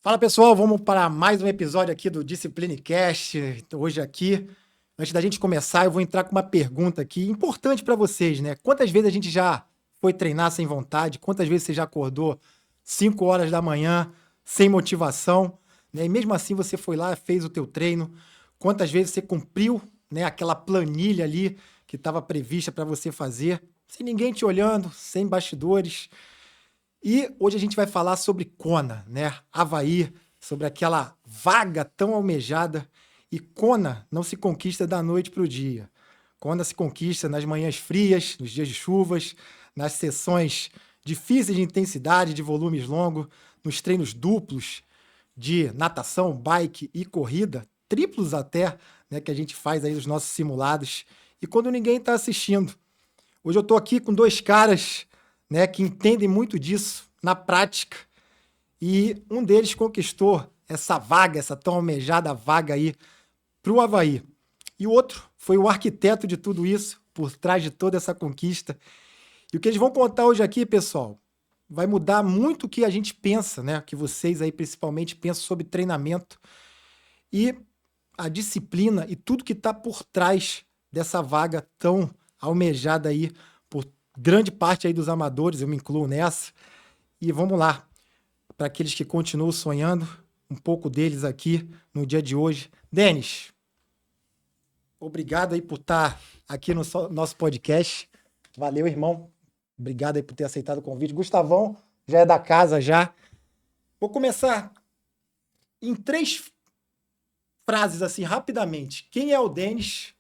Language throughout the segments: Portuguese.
Fala pessoal, vamos para mais um episódio aqui do DisciplineCast. Hoje aqui, antes da gente começar, eu vou entrar com uma pergunta aqui importante para vocês, né? Quantas vezes a gente já foi treinar sem vontade? Quantas vezes você já acordou 5 horas da manhã sem motivação, né? E mesmo assim você foi lá, fez o teu treino. Quantas vezes você cumpriu, né, aquela planilha ali que estava prevista para você fazer, sem ninguém te olhando, sem bastidores? E hoje a gente vai falar sobre Kona, né? Avaí, sobre aquela vaga tão almejada. E Kona não se conquista da noite para o dia. Kona se conquista nas manhãs frias, nos dias de chuvas, nas sessões difíceis de intensidade, de volumes longos, nos treinos duplos de natação, bike e corrida, triplos até, né, que a gente faz aí nos nossos simulados. E quando ninguém está assistindo. Hoje eu estou aqui com dois caras, né, que entendem muito disso na prática, e um deles conquistou essa vaga, essa tão almejada vaga aí para o Avaí. E o outro foi o arquiteto de tudo isso, por trás de toda essa conquista. E o que eles vão contar hoje aqui, pessoal, vai mudar muito o que a gente pensa, né? Que vocês aí principalmente pensam sobre treinamento e a disciplina e tudo que está por trás dessa vaga tão almejada aí por grande parte aí dos amadores, eu me incluo nessa. E vamos lá, para aqueles que continuam sonhando, um pouco deles aqui no dia de hoje. Denis, obrigado aí por estar aqui no nosso podcast. Valeu, irmão. Obrigado aí por ter aceitado o convite. Gustavão, já é da casa já. Vou começar em 3 frases assim, rapidamente. Quem é o Denis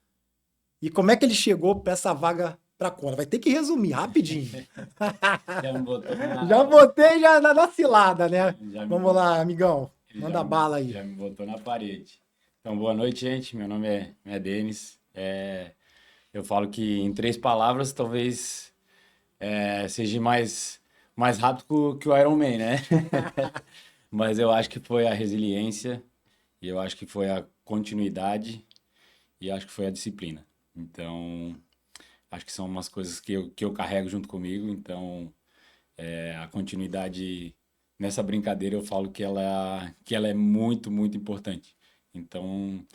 e como é que ele chegou para essa vaga para Kona? Vai ter que resumir rapidinho. Já me botou Já botei já na cilada, né? já me Vamos botou- lá, amigão. Manda já me- bala aí. Já me botou na parede. Então, boa noite, gente. Meu nome é Denis. Eu falo que em 3 palavras, talvez seja mais rápido que o Iron Man, né? Mas eu acho que foi a resiliência, e eu acho que foi a continuidade, e acho que foi a disciplina. Então, acho que são umas coisas que eu carrego junto comigo. Então, a continuidade nessa brincadeira eu falo que ela é muito, muito importante. Então,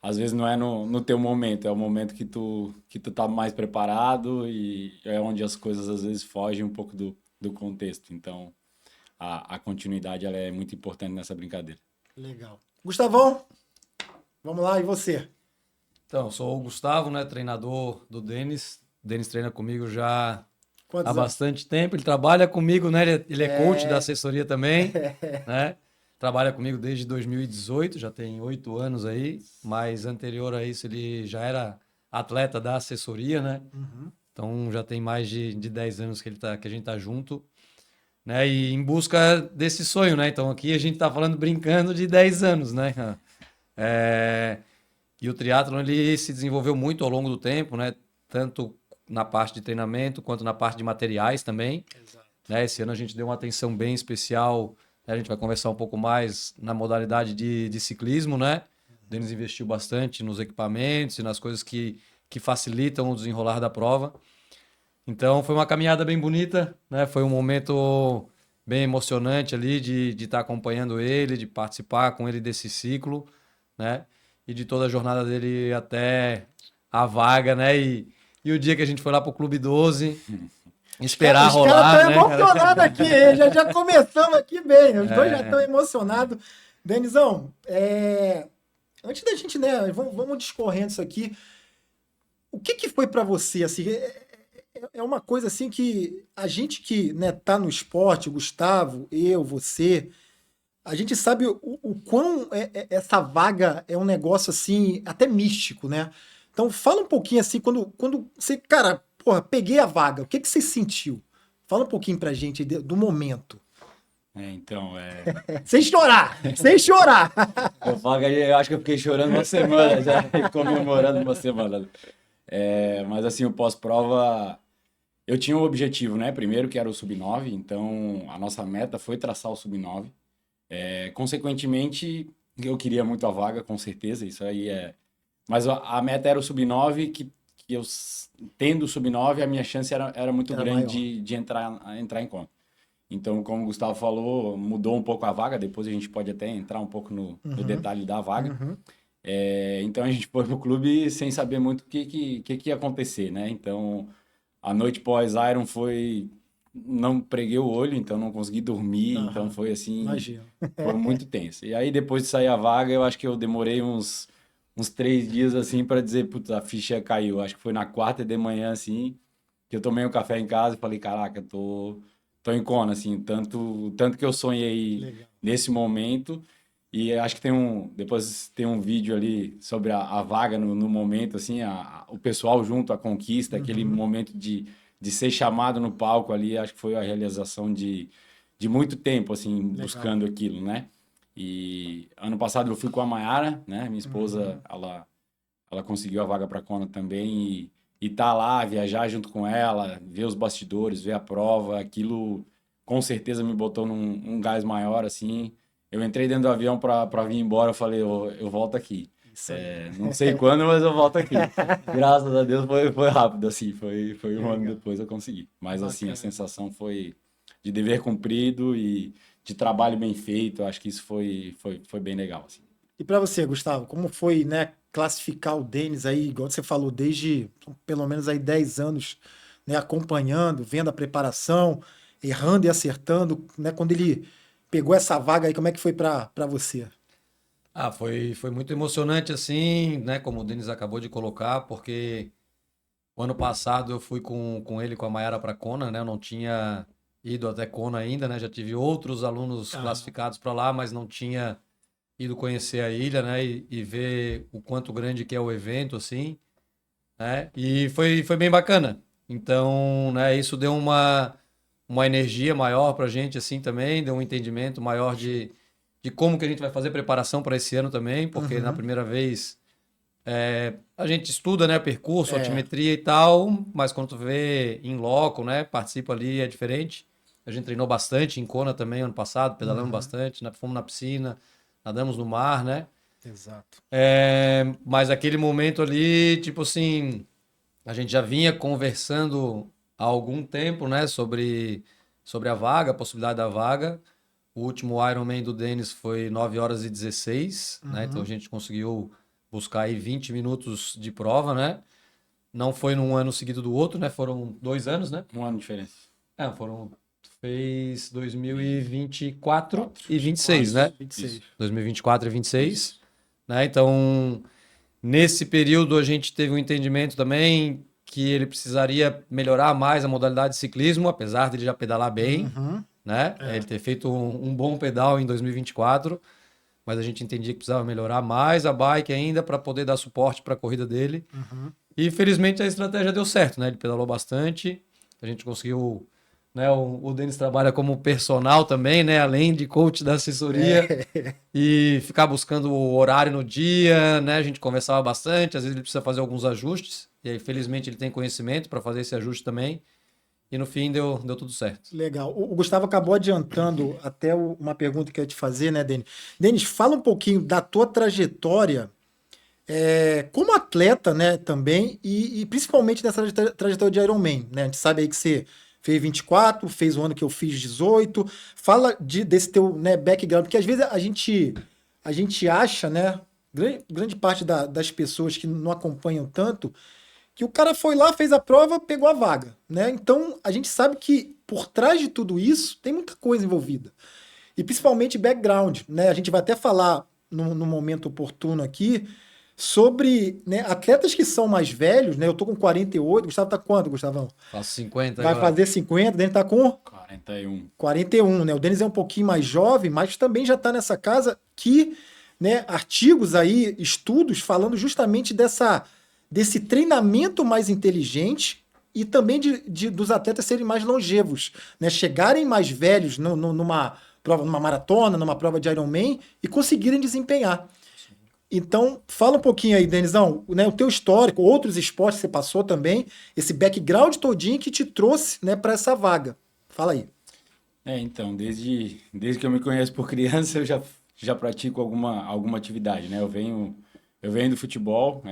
às vezes não é no teu momento, é o momento que tu tá mais preparado, e é onde as coisas às vezes fogem um pouco do contexto. Então, a continuidade ela é muito importante nessa brincadeira. Legal. Gustavão, vamos lá, e você? Então, sou o Gustavo, né, treinador do Denis. O Denis treina comigo já Quantos há anos? bastante tempo. Ele trabalha comigo, né? Ele é coach da É. assessoria também, né? Trabalha comigo desde 2018, já tem 8 anos aí. Mas anterior a isso ele já era atleta da assessoria, né? Uhum. Então já tem mais de 10 anos que a gente tá junto, né? E em busca desse sonho, né? Então aqui a gente tá falando brincando de 10 anos, né? É, E o triatlon ele se desenvolveu muito ao longo do tempo, né? Tanto na parte de treinamento quanto na parte de materiais também, Exato. né? Esse ano a gente deu uma atenção bem especial, né? A gente vai conversar um pouco mais na modalidade de ciclismo, né? O Denis investiu bastante nos equipamentos e nas coisas que facilitam o desenrolar da prova. Então foi uma caminhada bem bonita, né? Foi um momento bem emocionante ali de estar acompanhando ele, de participar com ele desse ciclo, né? E de toda a jornada dele até a vaga, né? E o dia que a gente foi lá pro Clube 12, esperar Os caras rolar, estão né? emocionados aqui, hein? Já começamos aqui bem. Os dois já É. estão emocionados. Denizão, antes da gente, né? Vamos discorrendo isso aqui. O que foi para você, assim? É uma coisa assim que a gente que, né, tá no esporte, o Gustavo, eu, você, a gente sabe o quão essa vaga é um negócio assim, até místico, né? Então fala um pouquinho assim, quando você, cara, porra, peguei a vaga, o que você sentiu? Fala um pouquinho pra gente aí do momento. Então, Sem chorar, sem chorar. eu falo que eu acho que eu fiquei chorando uma semana já, comemorando uma semana. Mas assim, o pós-prova, eu tinha um objetivo, né? Primeiro que era o sub-9, então a nossa meta foi traçar o sub-9. Consequentemente, eu queria muito a vaga, com certeza, isso aí é. Mas a meta era o sub-9, que tendo o sub-9, a minha chance era muito Era grande maior. de entrar em conta. Então, como o Gustavo falou, mudou um pouco a vaga. Depois a gente pode até entrar um pouco no detalhe da vaga. Uhum. Então a gente foi pro clube sem saber muito o que ia acontecer, né? Então a noite pós-Iron foi. Não preguei o olho, então não consegui dormir. Então Aham. foi assim. Imagino. Foi muito tenso. E aí depois de sair a vaga, eu acho que eu demorei uns 3 dias assim para dizer, putz, a ficha caiu. Acho que foi na quarta de manhã assim que eu tomei um café em casa e falei, caraca, tô em Kona, assim, tanto que eu sonhei Legal. nesse momento. E acho que depois tem um vídeo ali sobre a vaga no momento, assim, o pessoal junto à conquista, aquele momento de ser chamado no palco ali, acho que foi a realização de muito tempo, assim, Legal. buscando aquilo, né? E ano passado eu fui com a Mayara, né? Minha esposa, ela conseguiu a vaga para Kona também e tá lá, viajar junto com ela, ver os bastidores, ver a prova, aquilo com certeza me botou num gás maior, assim. Eu entrei dentro do avião para vir embora, eu falei, eu volto aqui. Isso aí. Não sei quando, mas eu volto aqui. Graças a Deus foi rápido, assim, foi um ano Legal. depois eu consegui. Mas assim, a Bacana. sensação foi de dever cumprido e de trabalho bem feito, eu acho que isso foi bem legal, assim. E para você, Gustavo, como foi, né, classificar o Denis aí, igual você falou, desde pelo menos aí 10 anos, né, acompanhando, vendo a preparação, errando e acertando, né, quando ele pegou essa vaga aí, como é que foi para você? Foi muito emocionante assim, né? Como o Denis acabou de colocar, porque o ano passado eu fui com ele, com a Mayara para Kona, né? Eu não tinha ido até Kona ainda, né? Já tive outros alunos Aham. classificados para lá, mas não tinha ido conhecer a ilha, né? E ver o quanto grande que é o evento, assim, né? E foi bem bacana. Então, né? Isso deu uma energia maior para a gente, assim, também, deu um entendimento maior de como que a gente vai fazer preparação para esse ano também, porque na Uhum. primeira vez a gente estuda, né, percurso, É. altimetria e tal, mas quando tu vê em loco, né, participa ali, é diferente. A gente treinou bastante em Kona também ano passado, pedalamos Uhum. bastante, né, fomos na piscina, nadamos no mar, né? Exato. Mas aquele momento ali, tipo assim, a gente já vinha conversando há algum tempo, né, sobre a vaga, a possibilidade da vaga. O último Ironman do Denis foi 9 horas e 16, né? Então a Uhum. gente conseguiu buscar aí 20 minutos de prova, né? Não foi num ano seguido do outro, né? Foram 2 anos, né? Um ano de diferença. Fez 2024 e 26, Isso, né? 26. isso, 2024 e 26, isso. né? Então, nesse período a gente teve um entendimento também que ele precisaria melhorar mais a modalidade de ciclismo, apesar de ele já pedalar bem, Uhum. né? É. Ele ter feito um bom pedal em 2024, mas a gente entendia que precisava melhorar mais a bike ainda para poder dar suporte para a corrida dele. Uhum. E felizmente a estratégia deu certo, né? Ele pedalou bastante, a gente conseguiu, né? O Denis trabalha como personal também, né? Além de coach da assessoria É. e ficar buscando o horário no dia, né? A gente conversava bastante, às vezes ele precisa fazer alguns ajustes, e aí felizmente ele tem conhecimento para fazer esse ajuste também. E no fim deu tudo certo. Legal. O Gustavo acabou adiantando até uma pergunta que eu ia te fazer, né, Denis? Denis, fala um pouquinho da tua trajetória como atleta, né, também, e principalmente nessa trajetória de Ironman, né? A gente sabe aí que você fez 24, fez o ano que eu fiz 18. Fala desse teu, né, background, porque às vezes a gente acha, né, grande parte das pessoas que não acompanham tanto, que o cara foi lá, fez a prova, pegou a vaga, né? Então a gente sabe que por trás de tudo isso tem muita coisa envolvida. E principalmente background, né? A gente vai até falar no momento oportuno aqui sobre, né, atletas que são mais velhos, né? Eu tô com 48, Gustavo tá com quanto, Gustavão? Faço 50 Vai agora. fazer 50, o Denis tá com 41. 41, né? O Denis é um pouquinho mais jovem, mas também já tá nessa casa que, né, artigos aí, estudos falando justamente desse treinamento mais inteligente e também dos atletas serem mais longevos, né? Chegarem mais velhos numa prova, numa maratona, numa prova de Ironman e conseguirem desempenhar. Então, fala um pouquinho aí, Denizão, né, o teu histórico, outros esportes que você passou também, esse background todinho que te trouxe, né, para essa vaga. Fala aí. Então, desde que eu me conheço por criança, eu já pratico alguma atividade, né? Eu venho do futebol,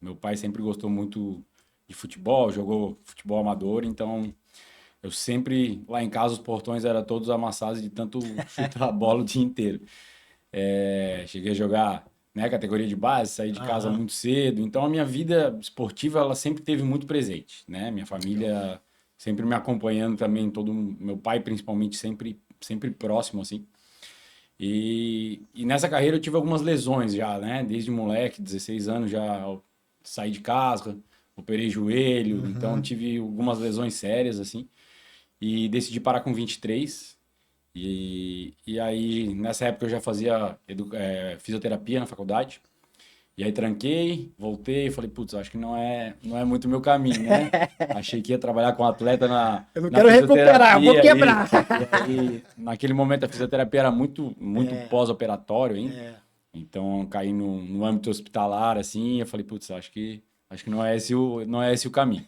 meu pai sempre gostou muito de futebol, jogou futebol amador, então eu sempre, lá em casa, os portões eram todos amassados de tanto chutar a bola o dia inteiro. Cheguei a jogar, né, categoria de base, saí de casa muito cedo. Então, a minha vida esportiva, ela sempre teve muito presente, né? Minha família sempre me acompanhando também, meu pai, principalmente, sempre próximo, assim. E nessa carreira eu tive algumas lesões já, né? Desde moleque, 16 anos, já saí de casa, operei joelho, então tive algumas lesões sérias, assim. E decidi parar com 23. E aí, nessa época, eu já fazia fisioterapia na faculdade. E aí, tranquei, voltei e falei, putz, acho que não é muito o meu caminho, né? Achei que ia trabalhar com atleta Eu não na quero recuperar, eu vou quebrar. E aí, naquele momento, a fisioterapia era muito pós-operatório ainda. Então, caí no âmbito hospitalar, assim, eu falei, putz, acho que não é esse o caminho.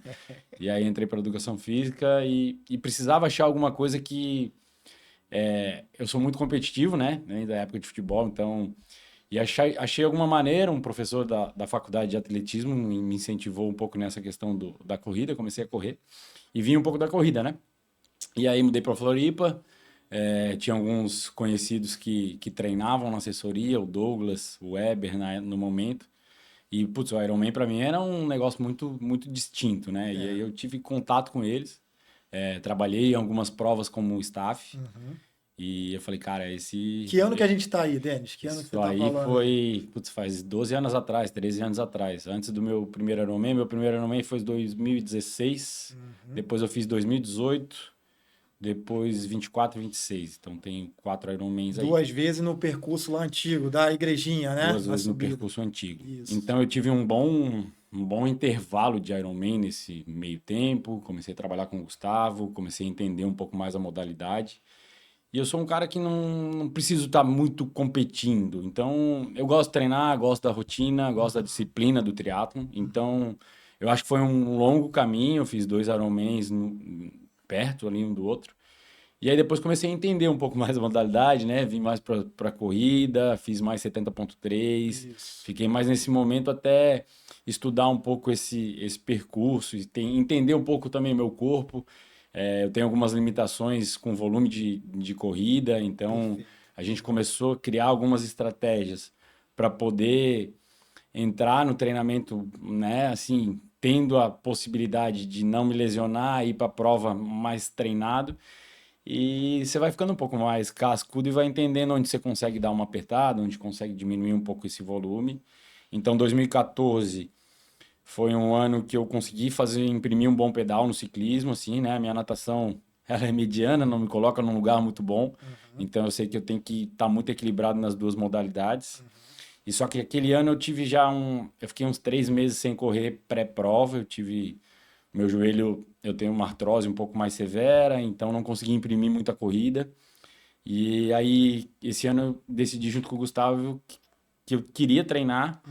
E aí, entrei para educação física e precisava achar alguma coisa que... eu sou muito competitivo, né? Da época de futebol, então... E achei alguma maneira, um professor da faculdade de atletismo me incentivou um pouco nessa questão da corrida, comecei a correr. E vim um pouco da corrida, né? E aí mudei para Floripa, tinha alguns conhecidos que treinavam na assessoria, o Douglas, o Weber no momento. E, putz, o Ironman para mim era um negócio muito, muito distinto, né? E aí eu tive contato com eles, trabalhei em algumas provas como staff. E eu falei, cara, Que ano que a gente tá aí, Denis? Que ano que você isso tá aí falando? foi, putz, faz 12 anos atrás, 13 anos atrás. Antes do meu primeiro Ironman foi 2016, depois eu fiz 2018, depois 24 e 26. Então tem 4 Ironmans aí. 2 vezes no percurso lá antigo, da igrejinha, né? 2 Na vezes no subida. percurso antigo. Isso. Então eu tive um bom intervalo de Ironman nesse meio tempo. Comecei a trabalhar com o Gustavo, comecei a entender um pouco mais a modalidade. E eu sou um cara que não preciso estar muito competindo. Então, eu gosto de treinar, gosto da rotina, gosto da disciplina do triatlon. Então, eu acho que foi um longo caminho. Eu fiz 2 Ironmans perto ali um do outro. E aí depois comecei a entender um pouco mais a modalidade, né? Vim mais para corrida, fiz mais 70.3. Isso. Fiquei mais nesse momento até estudar um pouco esse percurso e entender um pouco também meu corpo. Eu tenho algumas limitações com volume de corrida, então a gente começou a criar algumas estratégias para poder entrar no treinamento, né, assim, tendo a possibilidade de não me lesionar, ir para a prova mais treinado. E você vai ficando um pouco mais cascudo e vai entendendo onde você consegue dar uma apertada, onde consegue diminuir um pouco esse volume. Então, 2014 foi um ano que eu consegui imprimir um bom pedal no ciclismo, assim, né? A minha natação, ela é mediana, não me coloca num lugar muito bom. Então, eu sei que eu tenho que estar muito equilibrado nas duas modalidades. E só que aquele ano eu tive eu fiquei uns 3 meses sem correr pré-prova, meu joelho, eu tenho uma artrose um pouco mais severa, então não consegui imprimir muita corrida. E aí, esse ano eu decidi junto com o Gustavo que eu queria treinar.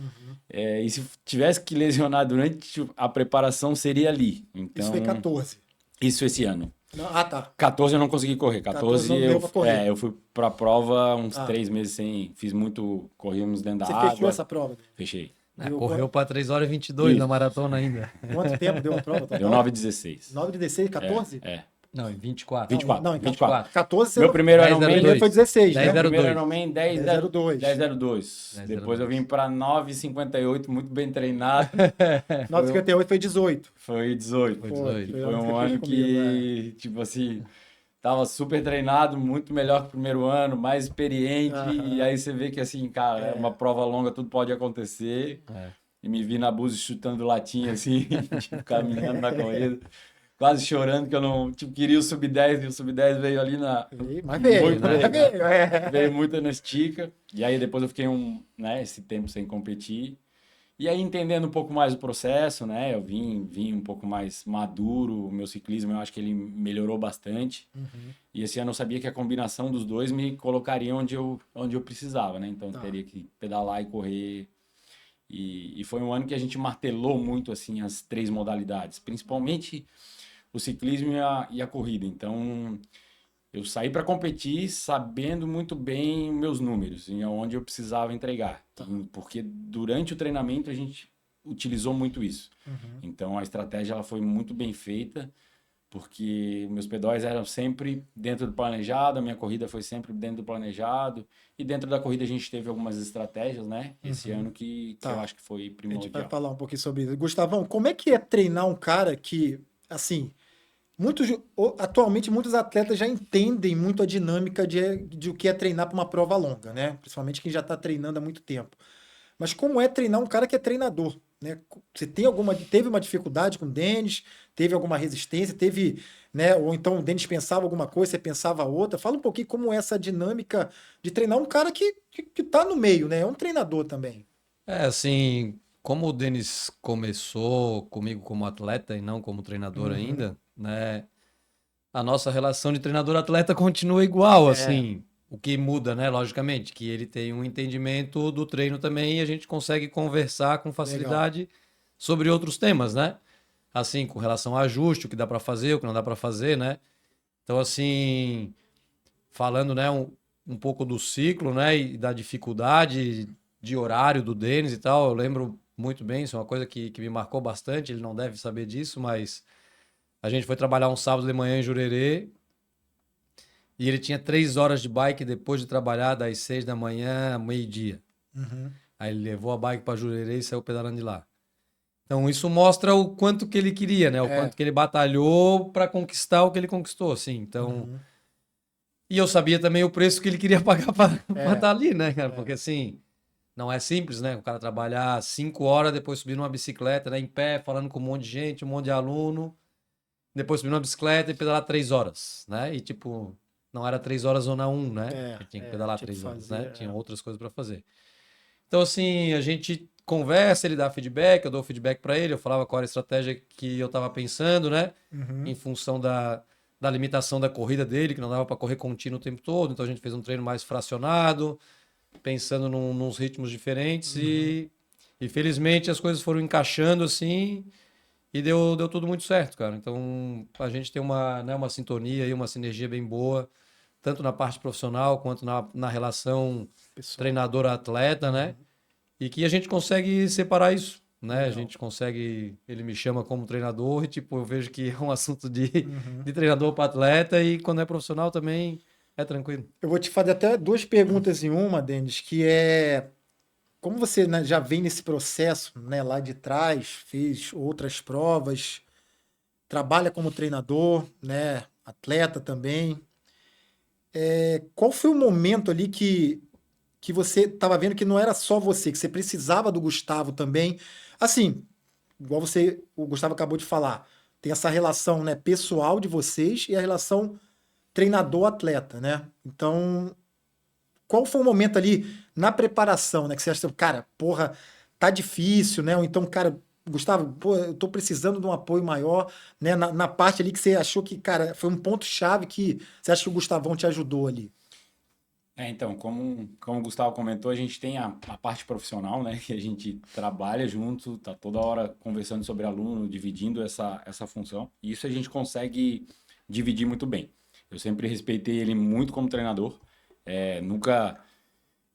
E se tivesse que lesionar durante a preparação, seria ali. Então, Isso foi 14. isso esse ano. Não, tá. 14 eu não consegui correr. 14 não deu pra correr. eu fui pra prova uns 3 meses sem... corríamos dentro da Você água. fechou essa prova? Fechei. Correu para 3 horas e 22 na maratona ainda. Quanto tempo deu a prova total? Deu 9,16. 9,16, 14? Não, em 24. 24. Não, então 24. 14 você Meu primeiro 10, Ironman 02. foi 16, né? 10, Meu primeiro 02. Ironman 10,02. 10,02. Depois eu vim pra 9,58, muito bem treinado. 9,58 foi 18. Foi 18. Foi 18. Foi um ano que, tipo assim, tava super treinado, muito melhor que o primeiro ano, mais experiente. E aí você vê que, assim, cara, é uma prova longa, tudo pode acontecer. E me vi na Búzios chutando latinha, assim, tipo, caminhando na corrida. Quase chorando que eu não... Tipo, queria o Sub-10 e o Sub-10 veio ali Mas veio, veio muito na estica. E aí depois eu fiquei esse tempo sem competir. E aí entendendo um pouco mais o processo, né? Eu vim um pouco mais maduro. O meu ciclismo, eu acho que ele melhorou bastante. E esse ano eu sabia que a combinação dos dois me colocaria onde eu precisava, né? Então eu teria que pedalar e correr. E foi um ano que a gente martelou muito, assim, as 3 modalidades. Principalmente o ciclismo e a corrida. Então, eu saí para competir sabendo muito bem meus números e onde eu precisava entregar. Porque durante o treinamento a gente utilizou muito isso. Então, a estratégia ela foi muito bem feita porque meus pedais eram sempre dentro do planejado, a minha corrida foi sempre dentro do planejado, e dentro da corrida a gente teve algumas estratégias, né? Esse ano que Tá. eu acho que foi A gente vai primordial. falar um pouquinho sobre isso. Gustavão, como é que é treinar um cara que, assim, atualmente muitos atletas já entendem muito a dinâmica de o que é treinar para uma prova longa, né? Principalmente quem já está treinando há muito tempo. Mas como é treinar um cara que é treinador, né? Você teve uma dificuldade com o Denis? Teve alguma resistência? Teve, né? Ou então o Denis pensava alguma coisa, você pensava outra? Fala um pouquinho como é essa dinâmica de treinar um cara que tá no meio, né? É um treinador também. Assim, como o Denis começou comigo como atleta e não como treinador Uhum. ainda, né? A nossa relação de treinador-atleta continua igual, É, assim. O que muda, né? Logicamente, que ele tem um entendimento do treino também e a gente consegue conversar com legal. facilidade sobre outros temas, né? Assim, com relação a ajuste, o que dá para fazer, o que não dá para fazer, né? Então, assim, falando, né, um pouco do ciclo, né, e da dificuldade de horário do Denis e tal, eu lembro muito bem, isso é uma coisa que me marcou bastante, ele não deve saber disso, mas a gente foi trabalhar um sábado de manhã em Jurerê e ele tinha 3 horas de bike depois de trabalhar das 6 da manhã a meio-dia. Uhum. Aí ele levou a bike para Jurerê e saiu pedalando de lá. Então isso mostra o quanto que ele queria, né? O É. quanto que ele batalhou para conquistar o que ele conquistou, assim. Então, Uhum. e eu sabia também o preço que ele queria pagar para É. estar ali, né, cara? Porque É. assim, não é simples, né? O cara trabalhar 5 horas, depois subir numa bicicleta, né, em pé, falando com um monte de gente, um monte de aluno, depois subir numa bicicleta e pedalar 3 horas, né? E tipo, não era 3 horas zona um, né? É. Ele tinha que É. pedalar Tinha que 3 horas, fazer. né? Tinha É. outras coisas para fazer. Então, assim, a gente conversa, ele dá feedback, eu dou feedback para ele, eu falava qual era a estratégia que eu estava pensando, né? Uhum. Em função da limitação da corrida dele, que não dava para correr contínuo o tempo todo, então a gente fez um treino mais fracionado, pensando nos ritmos diferentes Uhum. e felizmente as coisas foram encaixando assim e deu tudo muito certo, cara. Então a gente tem uma, né, uma sintonia e uma sinergia bem boa, tanto na parte profissional quanto na relação Pessoal. treinador-atleta, né? Uhum. E que a gente consegue separar isso, né? A Legal. gente consegue, ele me chama como treinador e tipo, eu vejo que é um assunto Uhum. de treinador para atleta e quando é profissional também é tranquilo. Eu vou te fazer até duas perguntas em uma, Denis, que é como você, né, já vem nesse processo, né, lá de trás, fez outras provas, trabalha como treinador, né, atleta também. Qual foi o momento ali que você estava vendo que não era só você, que você precisava do Gustavo também? Assim, igual o Gustavo acabou de falar, tem essa relação, né, pessoal de vocês e a relação treinador-atleta, né? Então, qual foi o momento ali na preparação, né, que você acha, cara, porra, tá difícil, né? Ou então, cara, Gustavo, pô, eu tô precisando de um apoio maior, né? Na parte ali que você achou que, cara, foi um ponto-chave que você acha que o Gustavão te ajudou ali. Então, como o Gustavo comentou, a gente tem a parte profissional, né? Que a gente trabalha junto, tá toda hora conversando sobre aluno, dividindo essa função. E isso a gente consegue dividir muito bem. Eu sempre respeitei ele muito como treinador. Nunca.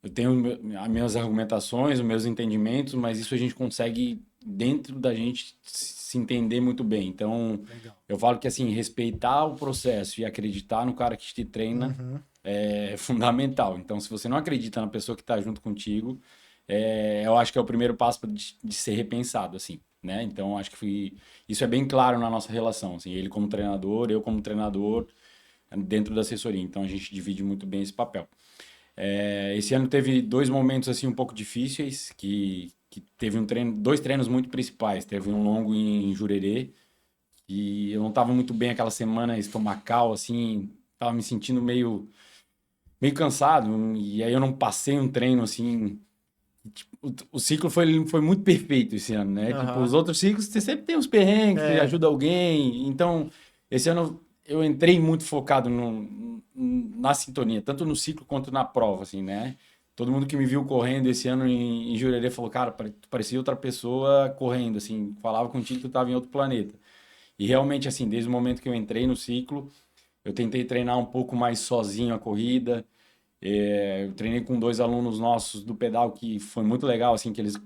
Eu tenho as minhas argumentações, os meus entendimentos, mas isso a gente consegue, dentro da gente, se entender muito bem. Então, Legal. eu falo que, assim, respeitar o processo e acreditar no cara que te treina Uhum. é fundamental. Então, se você não acredita na pessoa que está junto contigo, eu acho que é o primeiro passo de ser repensado, assim, né? Então, acho que isso é bem claro na nossa relação, assim, ele como treinador, eu como treinador, dentro da assessoria. Então, a gente divide muito bem esse papel. Esse ano teve dois momentos assim um pouco difíceis, que teve dois treinos muito principais. Teve um longo em Jurerê e eu não estava muito bem aquela semana estomacal, assim, estava me sentindo meio cansado e aí eu não passei um treino assim. Tipo, o ciclo foi muito perfeito esse ano, né? Tipo, os Aham. outros ciclos você sempre tem uns perrengues, você É. ajuda alguém. Então, esse ano eu entrei muito focado na sintonia, tanto no ciclo quanto na prova, assim, né? Todo mundo que me viu correndo esse ano em Jurerê falou, cara, tu parecia outra pessoa correndo, assim, falava contigo que tu estava em outro planeta. E realmente, assim, desde o momento que eu entrei no ciclo, eu tentei treinar um pouco mais sozinho a corrida. Eu treinei com dois alunos nossos do pedal que foi muito legal, assim, que eles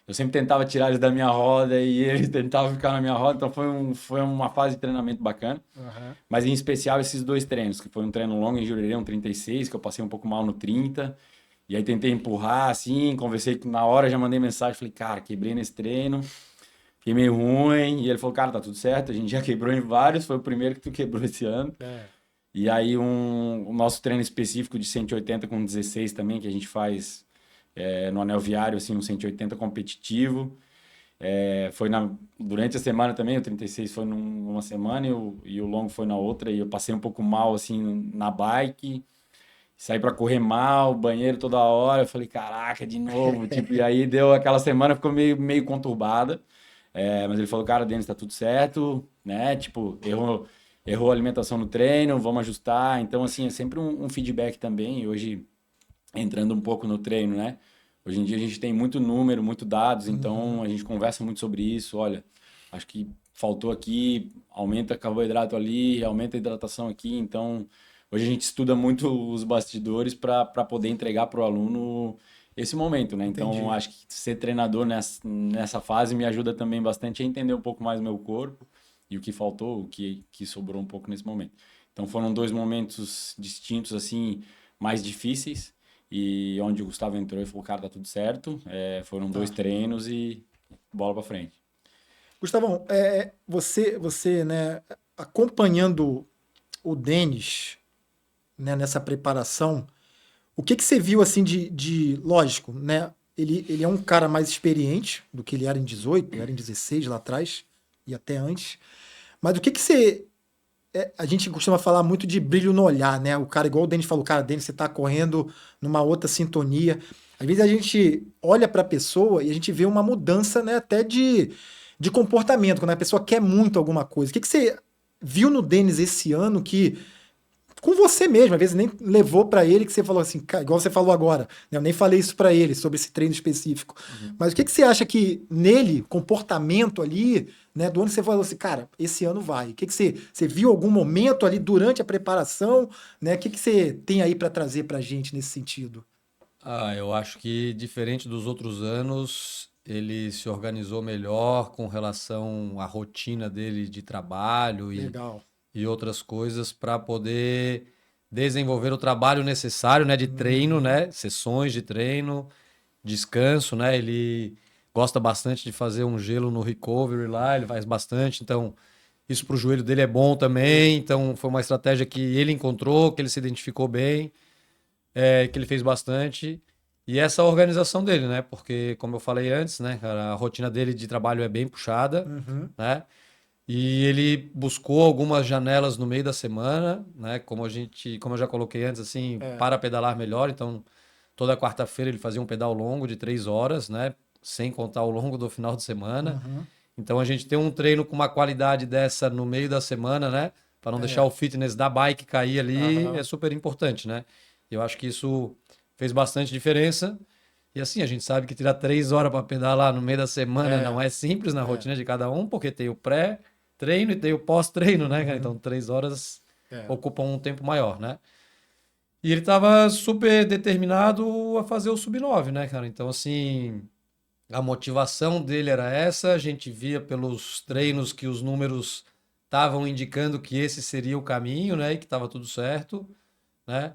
eu sempre tentava tirar eles da minha roda e eles tentavam ficar na minha roda, então foi uma fase de treinamento bacana. Aham. Mas em especial esses 2 treinos, que foi um treino longo em Jurerê, um 36, que eu passei um pouco mal no 30. E aí tentei empurrar, assim, conversei na hora, já mandei mensagem, falei, cara, quebrei nesse treino, fiquei meio ruim. E ele falou, cara, tá tudo certo, a gente já quebrou em vários, foi o primeiro que tu quebrou esse ano. É. E aí o nosso treino específico de 180 com 16 também, que a gente faz no anel viário, assim, um 180 competitivo. Foi durante a semana também, o 36 foi numa semana e o longo foi na outra. E eu passei um pouco mal, assim, na bike. Saí pra correr mal, banheiro toda hora. Eu falei, caraca, de novo. Tipo, e aí deu aquela semana, ficou meio conturbada. Mas ele falou, cara, Denis, tá tudo certo, né? Tipo, errou a alimentação no treino, vamos ajustar. Então, assim, é sempre um feedback também. E hoje, entrando um pouco no treino, né? Hoje em dia a gente tem muito número, muito dados, então a gente conversa muito sobre isso. Olha, acho que faltou aqui, aumenta carboidrato ali, aumenta a hidratação aqui. Então, hoje a gente estuda muito os bastidores para poder entregar para o aluno esse momento, né? Entendi. Então, acho que ser treinador nessa fase me ajuda também bastante a entender um pouco mais o meu corpo e o que faltou, o que sobrou um pouco nesse momento. Então, foram 2 momentos distintos, assim, mais difíceis. E onde o Gustavo entrou e falou, cara, tá tudo certo. Foram 2 treinos e bola pra frente. Gustavão, você, né, acompanhando o Denis, né, nessa preparação, o que você viu assim lógico, né? Ele é um cara mais experiente do que ele era em 18, era em 16 lá atrás e até antes. Mas o que você a gente costuma falar muito de brilho no olhar, né? O cara, igual o Denis falou, cara, Denis, você tá correndo numa outra sintonia. Às vezes a gente olha para a pessoa e a gente vê uma mudança, né, até de comportamento, quando a pessoa quer muito alguma coisa. O que você viu no Denis esse ano que com você mesmo, às vezes nem levou para ele, que você falou assim, igual você falou agora, né? Eu nem falei isso para ele sobre esse treino específico. Mas o que você acha que nele, comportamento ali, né, do ano que você falou assim, cara, esse ano vai. O que você viu algum momento ali durante a preparação, né? O que você tem aí para trazer pra gente nesse sentido? Eu acho que diferente dos outros anos, ele se organizou melhor com relação à rotina dele de trabalho Legal. e outras coisas para poder desenvolver o trabalho necessário, né, de treino, né, sessões de treino, descanso, né, ele gosta bastante de fazer um gelo no recovery lá, ele faz bastante, então isso para o joelho dele é bom também, então foi uma estratégia que ele encontrou, que ele se identificou bem, que ele fez bastante. E essa organização dele, né? Porque, como eu falei antes, né, cara, a rotina dele de trabalho é bem puxada, Uhum. né? E ele buscou algumas janelas no meio da semana, né? Como eu já coloquei antes, assim, É. para pedalar melhor. Então, toda quarta-feira ele fazia um pedal longo de 3 horas, né? Sem contar o longo do final de semana. Uhum. Então, a gente tem um treino com uma qualidade dessa no meio da semana, né? Para não deixar É. o fitness da bike cair ali, é Aham. super importante, né? Eu acho que isso fez bastante diferença. E assim, a gente sabe que tirar 3 horas para pedalar no meio da semana É. não é simples na É. rotina de cada um, porque tem o pré-treino e tem o pós-treino, né, cara? Uhum. Então, 3 horas É. ocupam um tempo maior, né? E ele estava super determinado a fazer o sub-9, né, cara? Então, assim, a motivação dele era essa. A gente via pelos treinos que os números estavam indicando que esse seria o caminho, né? E que estava tudo certo, né?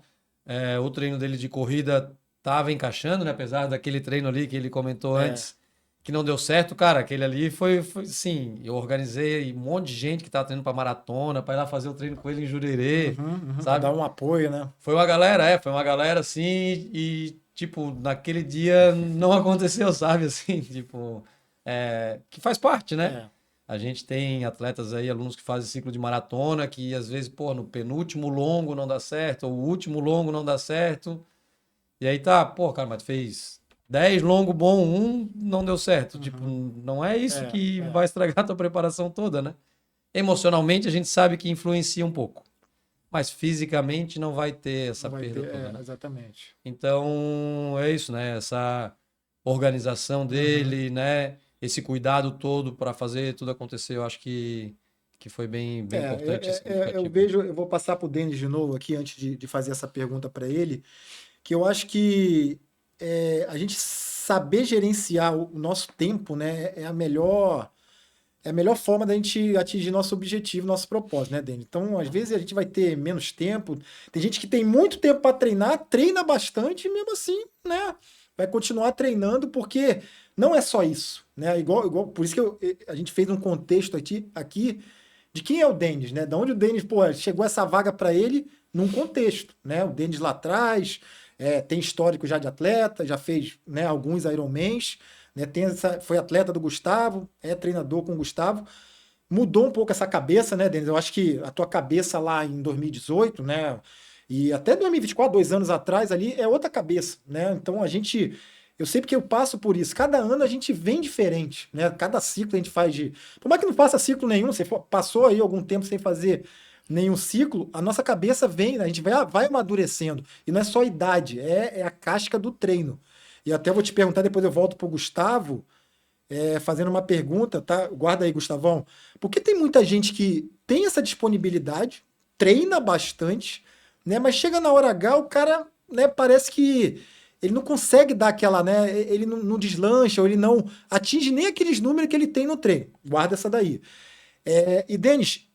O treino dele de corrida estava encaixando, né? Apesar daquele treino ali que ele comentou É. antes que não deu certo, cara. Aquele ali foi sim. Eu organizei um monte de gente que estava treinando para maratona, para ir lá fazer o treino com ele em Jurerê, Uhum. Uhum. Pra sabe? dar um apoio, né? Foi uma galera assim e tipo, naquele dia não aconteceu, sabe? Assim, tipo, que faz parte, né? É. A gente tem atletas aí, alunos que fazem ciclo de maratona, que às vezes, pô, no penúltimo longo não dá certo, ou o último longo não dá certo. E aí tá, pô, cara, mas tu fez 10 longo bom, um não deu certo. Tipo, Uhum. não é isso É. que É. vai estragar a tua preparação toda, né? Emocionalmente a gente sabe que influencia um pouco, mas fisicamente não vai ter essa Não vai perda ter. toda, né? Exatamente. Então, é isso, né? Essa organização Uhum. dele, né? Esse cuidado todo para fazer tudo acontecer, eu acho que foi bem, bem importante e Eu significativo. vejo, eu vou passar para o Denis de novo aqui antes de fazer essa pergunta para ele, que eu acho que a gente saber gerenciar o nosso tempo, né, é a melhor forma da gente atingir nosso objetivo, nosso propósito, né, Denis? Então, às vezes a gente vai ter menos tempo. Tem gente que tem muito tempo para treinar, treina bastante e mesmo assim, né, vai continuar treinando porque não é só isso, né? Igual, por isso que a gente fez um contexto aqui de quem é o Denis, né? Da onde o Denis, pô, chegou essa vaga para ele num contexto, né? O Denis lá atrás, tem histórico já de atleta, já fez, né, alguns Ironmans, né? Foi atleta do Gustavo, é treinador com o Gustavo. Mudou um pouco essa cabeça, né, Denis? Eu acho que a tua cabeça lá em 2018, né? E até 2024, 2 anos atrás ali, é outra cabeça, né? Então eu sei porque eu passo por isso. Cada ano a gente vem diferente, né? Cada ciclo a gente faz de. Por mais que não faça ciclo nenhum, você passou aí algum tempo sem fazer nenhum ciclo, a nossa cabeça vem, né? A gente vai amadurecendo. E não é só a idade, é a casca do treino. E até vou te perguntar, depois eu volto pro Gustavo, fazendo uma pergunta, tá? Guarda aí, Gustavão. Porque tem muita gente que tem essa disponibilidade, treina bastante, né? Mas chega na hora H, o cara, né, parece que ele não consegue dar aquela, né? Ele não deslancha, ou ele não atinge nem aqueles números que ele tem no treino. Guarda essa daí. E, Denis,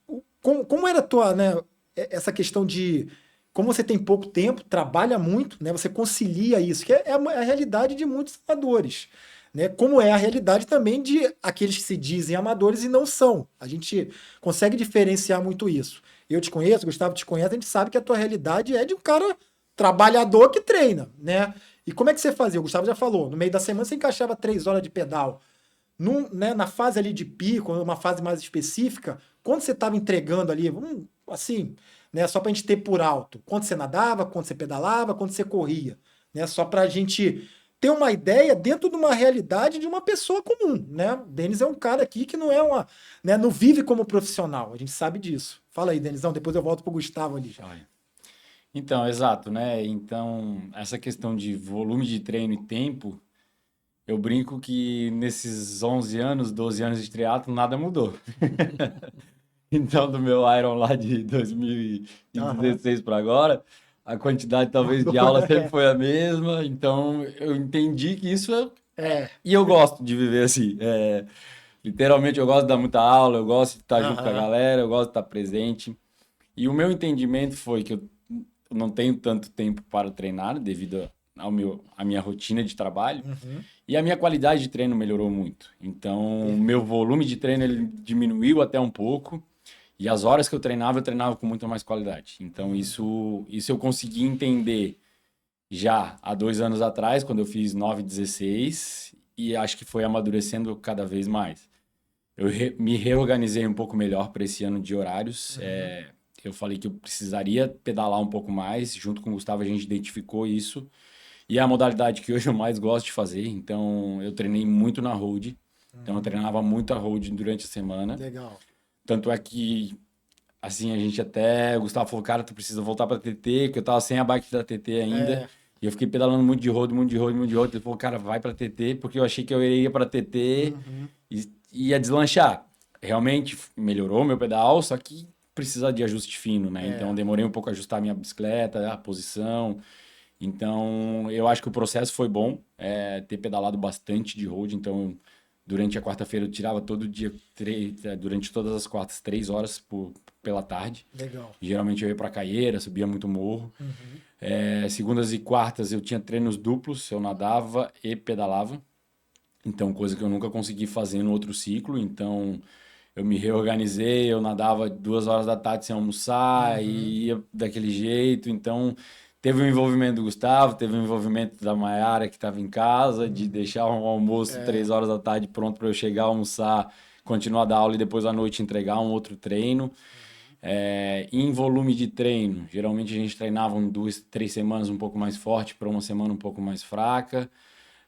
como era a tua, né, essa questão de como você tem pouco tempo, trabalha muito, né? Você concilia isso, que é a realidade de muitos amadores, né? Como é a realidade também de aqueles que se dizem amadores e não são. A gente consegue diferenciar muito isso. Eu te conheço, Gustavo te conhece, a gente sabe que a tua realidade é de um cara trabalhador que treina, né? E como é que você fazia? O Gustavo já falou, no meio da semana você encaixava 3 horas de pedal. Né, na fase ali de pico, uma fase mais específica, quando você estava entregando ali, assim, né, só para a gente ter por alto, quando você nadava, quando você pedalava, quando você corria, né, só para a gente ter uma ideia dentro de uma realidade de uma pessoa comum, né? O Denis é um cara aqui que não é né, não vive como profissional, a gente sabe disso. Fala aí, Denizão, depois eu volto pro Gustavo ali já. Então, exato, né? Então, essa questão de volume de treino e tempo, eu brinco que nesses 11 anos, 12 anos de triatlo, nada mudou. Então, do meu Iron lá de 2016 para agora, a quantidade talvez de aula sempre foi a mesma. Então, eu entendi que isso E eu gosto de viver assim. Literalmente, eu gosto de dar muita aula, eu gosto de estar junto com a galera, eu gosto de estar presente. E o meu entendimento foi que eu não tenho tanto tempo para treinar devido à minha rotina de trabalho. E a minha qualidade de treino melhorou muito. Então, o meu volume de treino ele diminuiu até um pouco. E as horas que eu treinava com muito mais qualidade. Então, isso eu consegui entender já há 2 anos atrás, quando eu fiz 9,16. E acho que foi amadurecendo cada vez mais. Eu me reorganizei um pouco melhor para esse ano de horários. Eu falei que eu precisaria pedalar um pouco mais. Junto com o Gustavo, a gente identificou isso. E é a modalidade que hoje eu mais gosto de fazer. Então, eu treinei muito na road. Então, eu treinava muito a road durante a semana. Legal. Tanto é que, assim, a gente até... O Gustavo falou, cara, tu precisa voltar pra TT, que eu tava sem a bike da TT ainda. E eu fiquei pedalando muito de road, muito de road, muito de road. Ele falou, cara, vai pra TT, porque eu achei que eu iria pra TT e ia deslanchar. Realmente melhorou meu pedal, só que precisa de ajuste fino, né? Então, demorei um pouco a ajustar a minha bicicleta, a posição. Então, eu acho que o processo foi bom, ter pedalado bastante de road. Então, durante a quarta-feira eu tirava todo dia, durante todas as quartas, 3 horas pela tarde. Legal. Geralmente eu ia pra Caieira, subia muito morro. Segundas e quartas eu tinha treinos duplos, eu nadava e pedalava. Então, coisa que eu nunca consegui fazer no outro ciclo. Então, eu me reorganizei, eu nadava 2 horas da tarde sem almoçar e ia daquele jeito. Então, teve o envolvimento do Gustavo, teve o envolvimento da Mayara, que estava em casa, de deixar um almoço 3 horas da tarde pronto para eu chegar, almoçar, continuar a dar aula e depois à noite entregar um outro treino. Em volume de treino, geralmente a gente treinava 2, 3 semanas um pouco mais forte para uma semana um pouco mais fraca.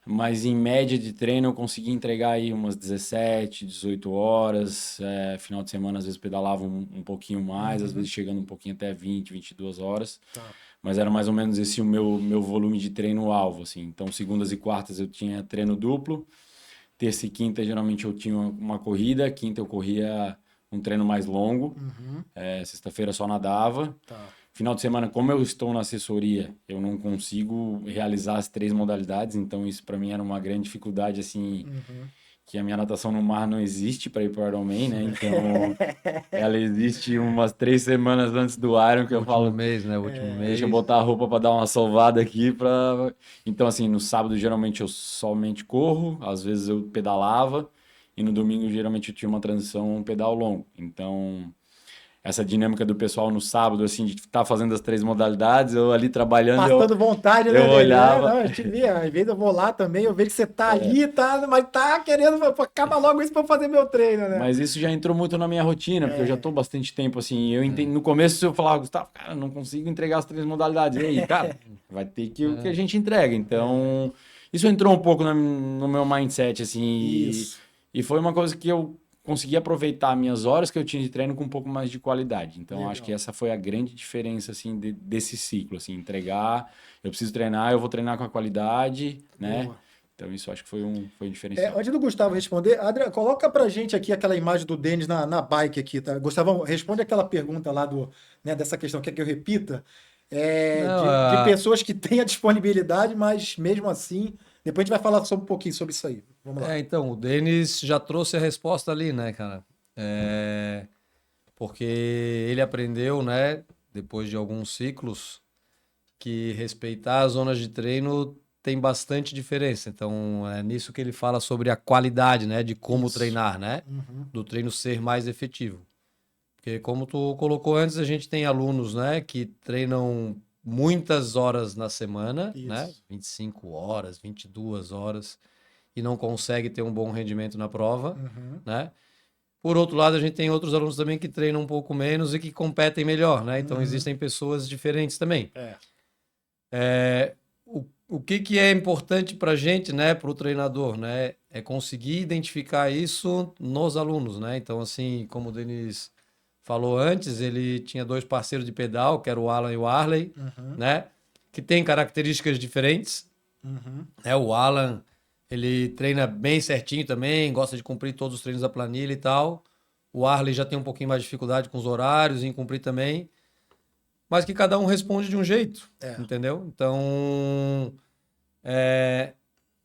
Mas em média de treino eu consegui entregar aí umas 17, 18 horas. Final de semana às vezes pedalava um pouquinho mais, às vezes chegando um pouquinho até 20, 22 horas. Mas era mais ou menos esse o meu volume de treino-alvo, assim. Então, segundas e quartas eu tinha treino duplo. Terça e quinta, geralmente, eu tinha uma corrida. Quinta eu corria um treino mais longo. Sexta-feira só nadava. final de semana, como eu estou na assessoria, eu não consigo realizar as 3 modalidades, então isso para mim era uma grande dificuldade, assim, que a minha natação no mar não existe para ir para o Ironman, né? Então, ela existe umas 3 semanas antes do Iron, que eu Último falo, mês, né? Último mês. deixa eu botar a roupa para dar uma sovada aqui para. Então, assim, no sábado geralmente eu somente corro, às vezes eu pedalava, e no domingo geralmente eu tinha uma transição, um pedal longo. Então, essa dinâmica do pessoal no sábado, assim, de estar fazendo as 3 modalidades, eu ali trabalhando, Passando vontade, né, eu Denis? olhava. Não, eu te vi, às vezes eu vou lá também, eu vejo que você tá ali, tá, mas tá querendo, pô, acaba logo isso pra eu fazer meu treino, né? Mas isso já entrou muito na minha rotina, porque eu já tô bastante tempo assim. Eu entendo, no começo eu falava, Gustavo, cara, não consigo entregar as 3 modalidades. E aí, cara, vai ter que o que a gente entrega. Então, isso entrou um pouco no meu mindset, assim. Isso. E foi uma coisa que eu consegui aproveitar minhas horas que eu tinha de treino com um pouco mais de qualidade. Então, Legal. acho que essa foi a grande diferença, assim, desse ciclo, assim, entregar. Eu preciso treinar, eu vou treinar com a qualidade, né? Boa. Então, isso acho que foi um diferencial. Antes do Gustavo responder, Adriano, coloca pra gente aqui aquela imagem do Denis na bike aqui, tá? Gustavão, responde aquela pergunta lá né, dessa questão, quer que eu repita? Não, De pessoas que têm a disponibilidade, mas mesmo assim, depois a gente vai falar um pouquinho sobre isso aí. Vamos lá. então, o Denis já trouxe a resposta ali, né, cara? Porque ele aprendeu, né, depois de alguns ciclos, que respeitar as zonas de treino tem bastante diferença. Então, é nisso que ele fala sobre a qualidade, né, de como Isso. treinar, né? Do treino ser mais efetivo. Porque como tu colocou antes, a gente tem alunos, né, que treinam muitas horas na semana, né? Isso. 25 horas, 22 horas, e não consegue ter um bom rendimento na prova, né? Por outro lado, a gente tem outros alunos também que treinam um pouco menos e que competem melhor, né? Então existem pessoas diferentes também. O que é importante para a gente, né, para o treinador, né, é conseguir identificar isso nos alunos, né? Então, assim, como o Denis falou antes, ele tinha 2 parceiros de pedal, que era o Alan e o Arley, né, que têm características diferentes. O Alan, ele treina bem certinho também, gosta de cumprir todos os treinos da planilha e tal. O Arley já tem um pouquinho mais de dificuldade com os horários em cumprir também. Mas que cada um responde de um jeito, entendeu? Então,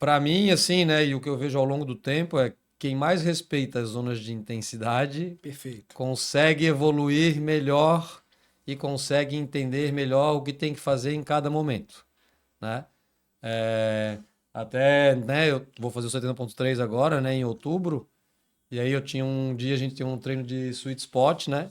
para mim, assim, né, e o que eu vejo ao longo do tempo é quem mais respeita as zonas de intensidade Perfeito. consegue evoluir melhor e consegue entender melhor o que tem que fazer em cada momento, né? Até, né, eu vou fazer o 70.3 agora, né, em outubro, e aí eu tinha um dia, a gente tinha um treino de sweet spot, né?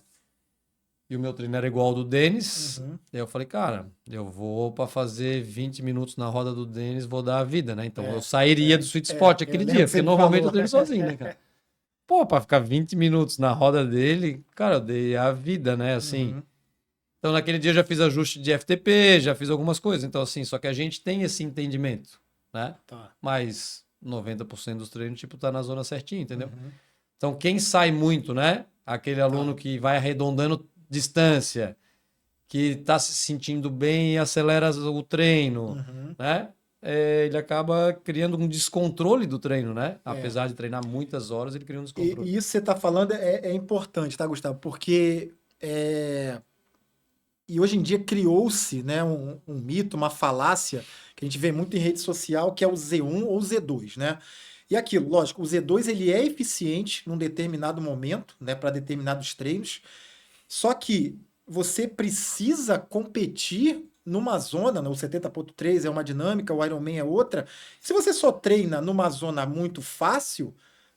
E o meu treino era igual ao do Denis. E aí eu falei, cara, eu vou para fazer 20 minutos na roda do Denis, vou dar a vida, né? Então eu sairia do sweet spot aquele dia, porque normalmente eu treino sozinho, né, cara? Pô, para ficar 20 minutos na roda dele, cara, eu dei a vida, né? Assim. Então naquele dia eu já fiz ajuste de FTP, já fiz algumas coisas. Então, assim, só que a gente tem esse entendimento, né? Mas 90% dos treinos, tipo, tá na zona certinha, entendeu? Então, quem sai muito, né? Aquele aluno que vai arredondando distância, que está se sentindo bem e acelera o treino, né? Ele acaba criando um descontrole do treino, né? Apesar de treinar muitas horas, ele cria um descontrole. E isso que você está falando é importante, tá, Gustavo? Porque e hoje em dia criou-se, né, um mito, uma falácia, que a gente vê muito em rede social, que é o Z1 ou Z2, né? E aquilo, lógico, o Z2 ele é eficiente num determinado momento, né, para determinados treinos, só que você precisa competir numa zona, né, o 70.3 é uma dinâmica, o Ironman é outra. Se você só treina numa zona muito fácil,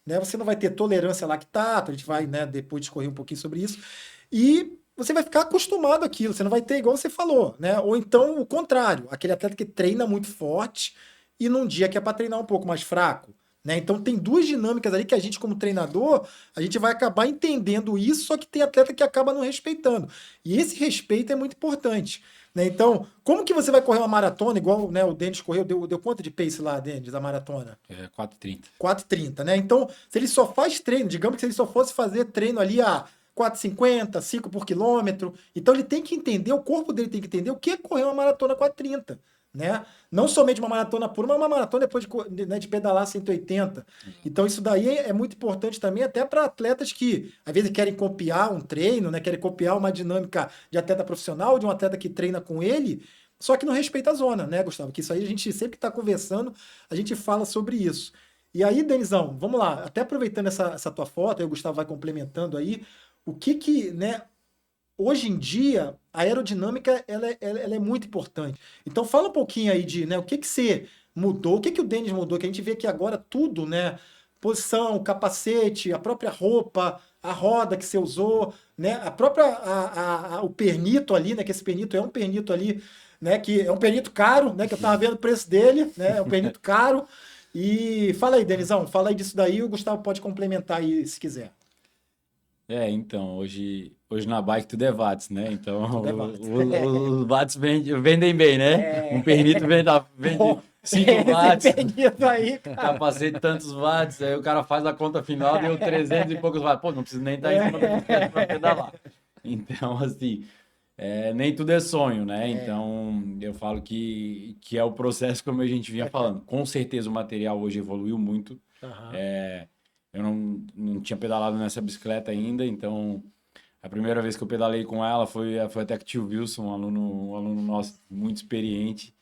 né, você não vai ter tolerância a lactato, a gente vai, né, depois discorrer um pouquinho sobre isso, e você vai ficar acostumado àquilo, você não vai ter igual você falou, né? Ou então o contrário, aquele atleta que treina muito forte e num dia que é para treinar um pouco mais fraco, né? Então tem 2 dinâmicas ali que a gente como treinador, a gente vai acabar entendendo isso, só que tem atleta que acaba não respeitando. E esse respeito é muito importante, né? Então, como que você vai correr uma maratona igual, né, o Denis correu, deu quanto de pace lá, Denis, da maratona? 4:30. 4:30, né? Então, se ele só faz treino, digamos que se ele só fosse fazer treino ali a 4,50, 5 por quilômetro. Então ele tem que entender, o corpo dele tem que entender o que é correr uma maratona 4,30. né? Não somente uma maratona pura, mas uma maratona depois né, de pedalar 180. Então isso daí é muito importante também até para atletas que às vezes querem copiar um treino, né? Querem copiar uma dinâmica de atleta profissional, de um atleta que treina com ele, só que não respeita a zona, né, Gustavo? Que isso aí a gente sempre que está conversando, a gente fala sobre isso. E aí, Denizão, vamos lá, até aproveitando essa tua foto, aí o Gustavo vai complementando aí, o que, né, hoje em dia, a aerodinâmica ela é muito importante. Então fala um pouquinho aí de, né, o que você mudou, o que o Denis mudou, que a gente vê que agora tudo, né, posição, capacete, a própria roupa, a roda que você usou, né, a própria o pernito ali, né, que esse pernito é um pernito ali, né, que é um pernito caro, né, que eu tava vendo o preço dele, né, é um pernito caro. E fala aí, Denizão, fala aí disso daí, o Gustavo pode complementar aí se quiser. Então, hoje na bike tudo é watts, né? Então, Tudo é watts. os watts vendem bem, né? Um pernito vende 5 Esse watts, pernito aí, cara. capacete tantos watts, aí o cara faz a conta final, deu 300 e poucos watts. Pô, não precisa nem estar em cima da bicicleta para pedalar. Então, assim, nem tudo é sonho, né? Então, eu falo que é o processo como a gente vinha falando. Com certeza o material hoje evoluiu muito. Aham. Eu não tinha pedalado nessa bicicleta ainda, então a primeira vez que eu pedalei com ela foi até com o tio Wilson, um aluno nosso muito experiente.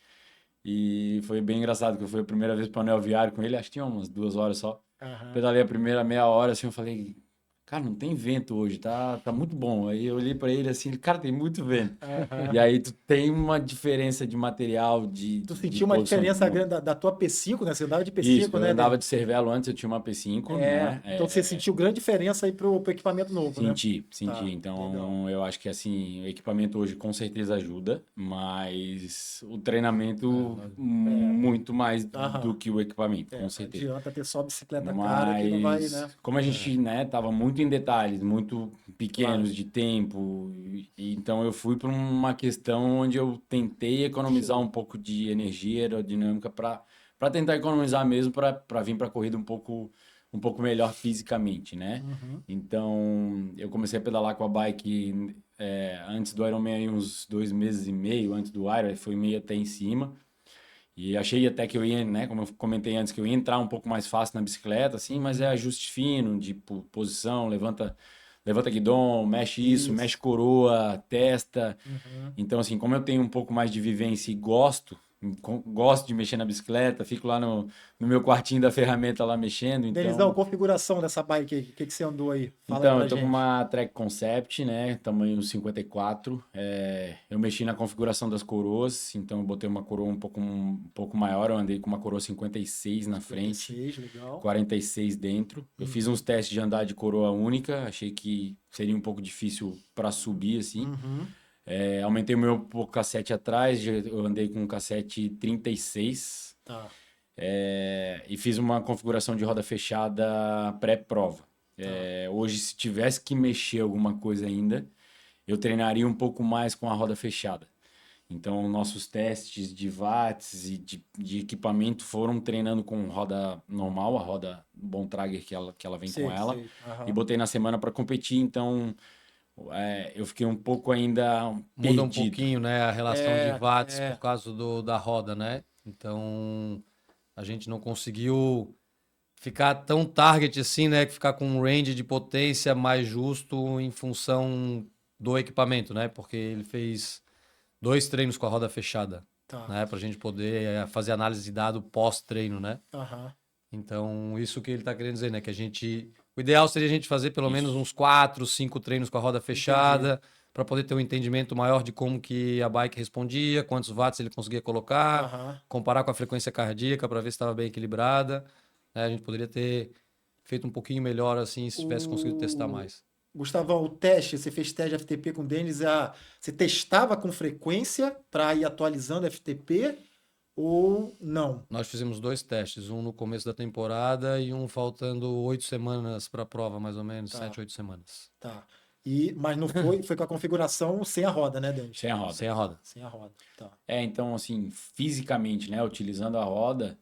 E foi bem engraçado, que foi a primeira vez para o anel viário com ele, acho que tinha umas 2 horas só. Aham. Pedalei a primeira meia hora, assim, eu falei, cara, não tem vento hoje, tá muito bom. Aí eu olhei para ele assim, cara, tem muito vento. Aham. E aí tu tem uma diferença de material, Tu de sentiu uma posição. diferença grande da tua P5, né? Você andava de Isso, P5, eu né, andava Denis? de Cervelo antes, eu tinha uma P5, né? Então você sentiu grande diferença aí pro equipamento novo, né? Senti. Tá, legal. Então, eu acho que assim, o equipamento hoje com certeza ajuda, mas o treinamento muito mais do Aham. que o equipamento, com Não certeza. adianta ter só bicicleta cara que não vai, né? Mas como a gente, né, tava muito em detalhes, muito Claro. pequenos de tempo, então eu fui para uma questão onde eu tentei economizar um pouco de energia aerodinâmica para tentar economizar mesmo para vir para a corrida um pouco melhor fisicamente, né? Uhum. Então, eu comecei a pedalar com a bike antes do Ironman, aí uns 2 meses e meio antes do Iron, aí foi meio até em cima. E achei até que eu ia, né, como eu comentei antes, que eu ia entrar um pouco mais fácil na bicicleta, assim, mas é ajuste fino, de posição, levanta guidon, mexe isso, Isso. mexe coroa, testa. Uhum. Então, assim, como eu tenho um pouco mais de vivência e gosto de mexer na bicicleta, fico lá no meu quartinho da ferramenta lá mexendo, Denizão, então... configuração dessa bike aí, o que você andou aí? Fala aí Então, pra eu tô com gente. uma Trek Concept, né? Tamanho 54. Eu mexi na configuração das coroas, então eu botei uma coroa um pouco maior. Eu andei com uma coroa 56 na frente, 56, legal. 46 dentro. Eu fiz uns testes de andar de coroa única, achei que seria um pouco difícil para subir assim. Uhum. Aumentei o meu cassete atrás, eu andei com um cassete 36. Tá. E fiz uma configuração de roda fechada pré-prova. Hoje, se tivesse que mexer alguma coisa ainda, eu treinaria um pouco mais com a roda fechada. Então, nossos testes de watts e de equipamento foram treinando com roda normal, a roda Bontrager que ela vem com Sei, ela, sei. Aham. e botei na semana para competir. Então, eu fiquei um pouco ainda Muda um perdido. pouquinho, né, a relação de watts por É. causa da roda, né? Então, a gente não conseguiu ficar tão target assim, né? Ficar com um range de potência mais justo em função do equipamento, né? Porque ele fez 2 treinos com a roda fechada, Tá. né? Pra gente poder fazer análise de dado pós-treino, né? Aham. Então, isso que ele tá querendo dizer, né? Que a gente... O ideal seria a gente fazer pelo menos Isso. uns 4, 5 treinos com a roda fechada, para poder ter um entendimento maior de como que a bike respondia, quantos watts ele conseguia colocar, Aham. comparar com a frequência cardíaca para ver se estava bem equilibrada, né? A gente poderia ter feito um pouquinho melhor assim se tivesse conseguido testar mais. Gustavão, o teste, você fez teste de FTP com o Denis, você testava com frequência para ir atualizando FTP ou não? Nós fizemos 2 testes, um no começo da temporada e um faltando 8 semanas para a prova, mais ou menos, Tá, 7, 8 semanas. tá. Mas não foi com a configuração sem a roda, né, Denis? Sem a roda. Sem a roda. Sem a roda, tá. Então, assim, fisicamente, né, utilizando a roda,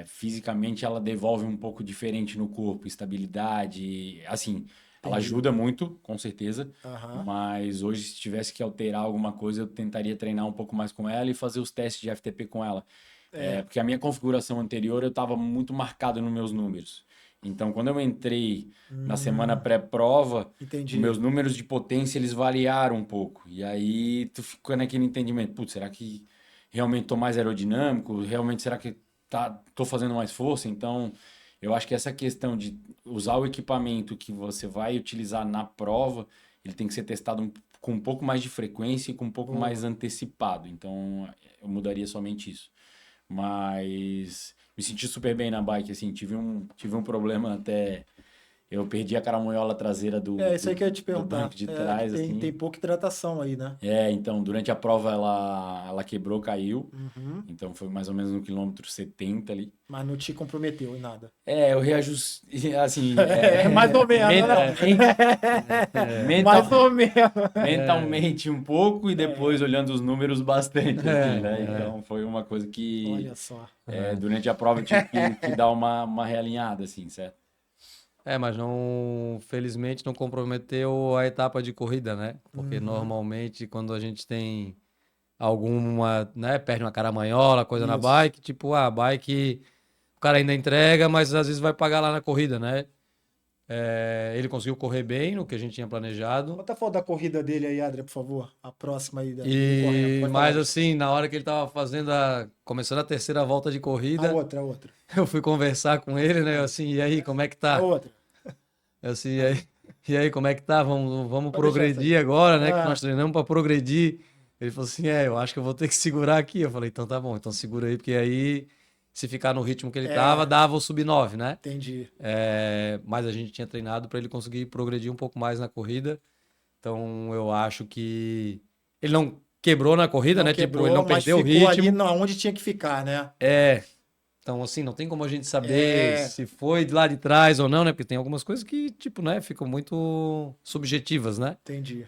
fisicamente ela devolve um pouco diferente no corpo, estabilidade, assim, Ela ajuda muito, com certeza. Aham. Mas hoje, se tivesse que alterar alguma coisa, eu tentaria treinar um pouco mais com ela e fazer os testes de FTP com ela. Porque a minha configuração anterior, eu estava muito marcado nos meus números. Então, quando eu entrei na semana pré-prova, os Entendi. meus números de potência, eles variaram um pouco. E aí, tu fica naquele entendimento, putz, será que realmente estou mais aerodinâmico? Realmente, será que tô fazendo mais força? Então, eu acho que essa questão de usar o equipamento que você vai utilizar na prova, ele tem que ser testado com um pouco mais de frequência e com um pouco Boa. mais antecipado. Então, eu mudaria somente isso. Mas me senti super bem na bike, assim, tive um problema até... Eu perdi a caramanhola traseira Isso aí que eu ia te do perguntar. banco de Que trás, assim. tem pouca hidratação aí, né? Então, durante a prova ela quebrou, caiu. Uhum. Então, foi mais ou menos no quilômetro 70 ali. Mas não te comprometeu em nada. Eu reajustei, assim... mais ou menos, né? Mais ou menos. mentalmente um pouco e depois olhando os números bastante, assim, né? Então, foi uma coisa que... Olha só. durante a prova eu tive que dar uma realinhada, assim, certo? Mas não, felizmente não comprometeu a etapa de corrida, né? Porque normalmente quando a gente tem alguma, né, perde uma caramanhola, coisa na Isso. bike, tipo, a bike o cara ainda entrega, mas às vezes vai pagar lá na corrida, né? Ele conseguiu correr bem no que a gente tinha planejado. Bota a foto da corrida dele aí, Adria, por favor. A próxima aí. Dele E correndo. Pode mas falar. assim, na hora que ele tava fazendo começando a terceira volta de A corrida, outra. eu fui conversar com ele, né? Eu assim, e aí, como é que A tá? outra. Eu assim, e aí, como é que tá? Vamos Pode progredir deixar agora, né? Que Ah. nós treinamos para progredir. Ele falou assim, eu acho que eu vou ter que segurar aqui. Eu falei, então tá bom, então segura aí, porque aí, se ficar no ritmo que ele tava, dava o sub-9, né? Entendi. Mas a gente tinha treinado para ele conseguir progredir um pouco mais na corrida. Então, eu acho que ele não quebrou na corrida, Não né? quebrou, Tipo, ele não mas perdeu o ficou ali ritmo. onde tinha que ficar, né? Então, assim, não tem como a gente saber É. se foi de lá de trás ou não, né? Porque tem algumas coisas que, tipo, né, ficam muito subjetivas, né? Entendi.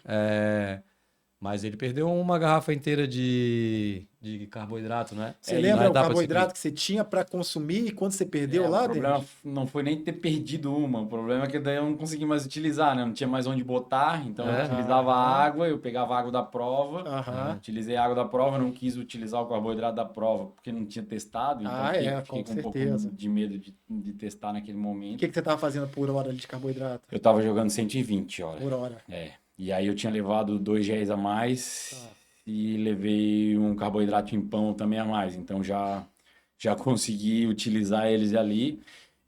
Mas ele perdeu uma garrafa inteira de carboidrato, né? Você Na lembra o etapa de carboidrato que você tinha para consumir e quando você perdeu lá, O problema Denis? não foi nem ter perdido uma, o problema é que daí eu não consegui mais utilizar, né? Não tinha mais onde botar, então eu utilizava a água, eu pegava a água da prova, Aham. utilizei a água da prova, não quis utilizar o carboidrato da prova porque não tinha testado, então fiquei com com um pouco certeza. de medo de testar naquele O momento. que você estava fazendo por hora de carboidrato? Eu tava jogando 120 horas. Por hora. E aí eu tinha levado 2 géis a mais e levei um carboidrato em pão também a mais. Então já consegui utilizar eles ali.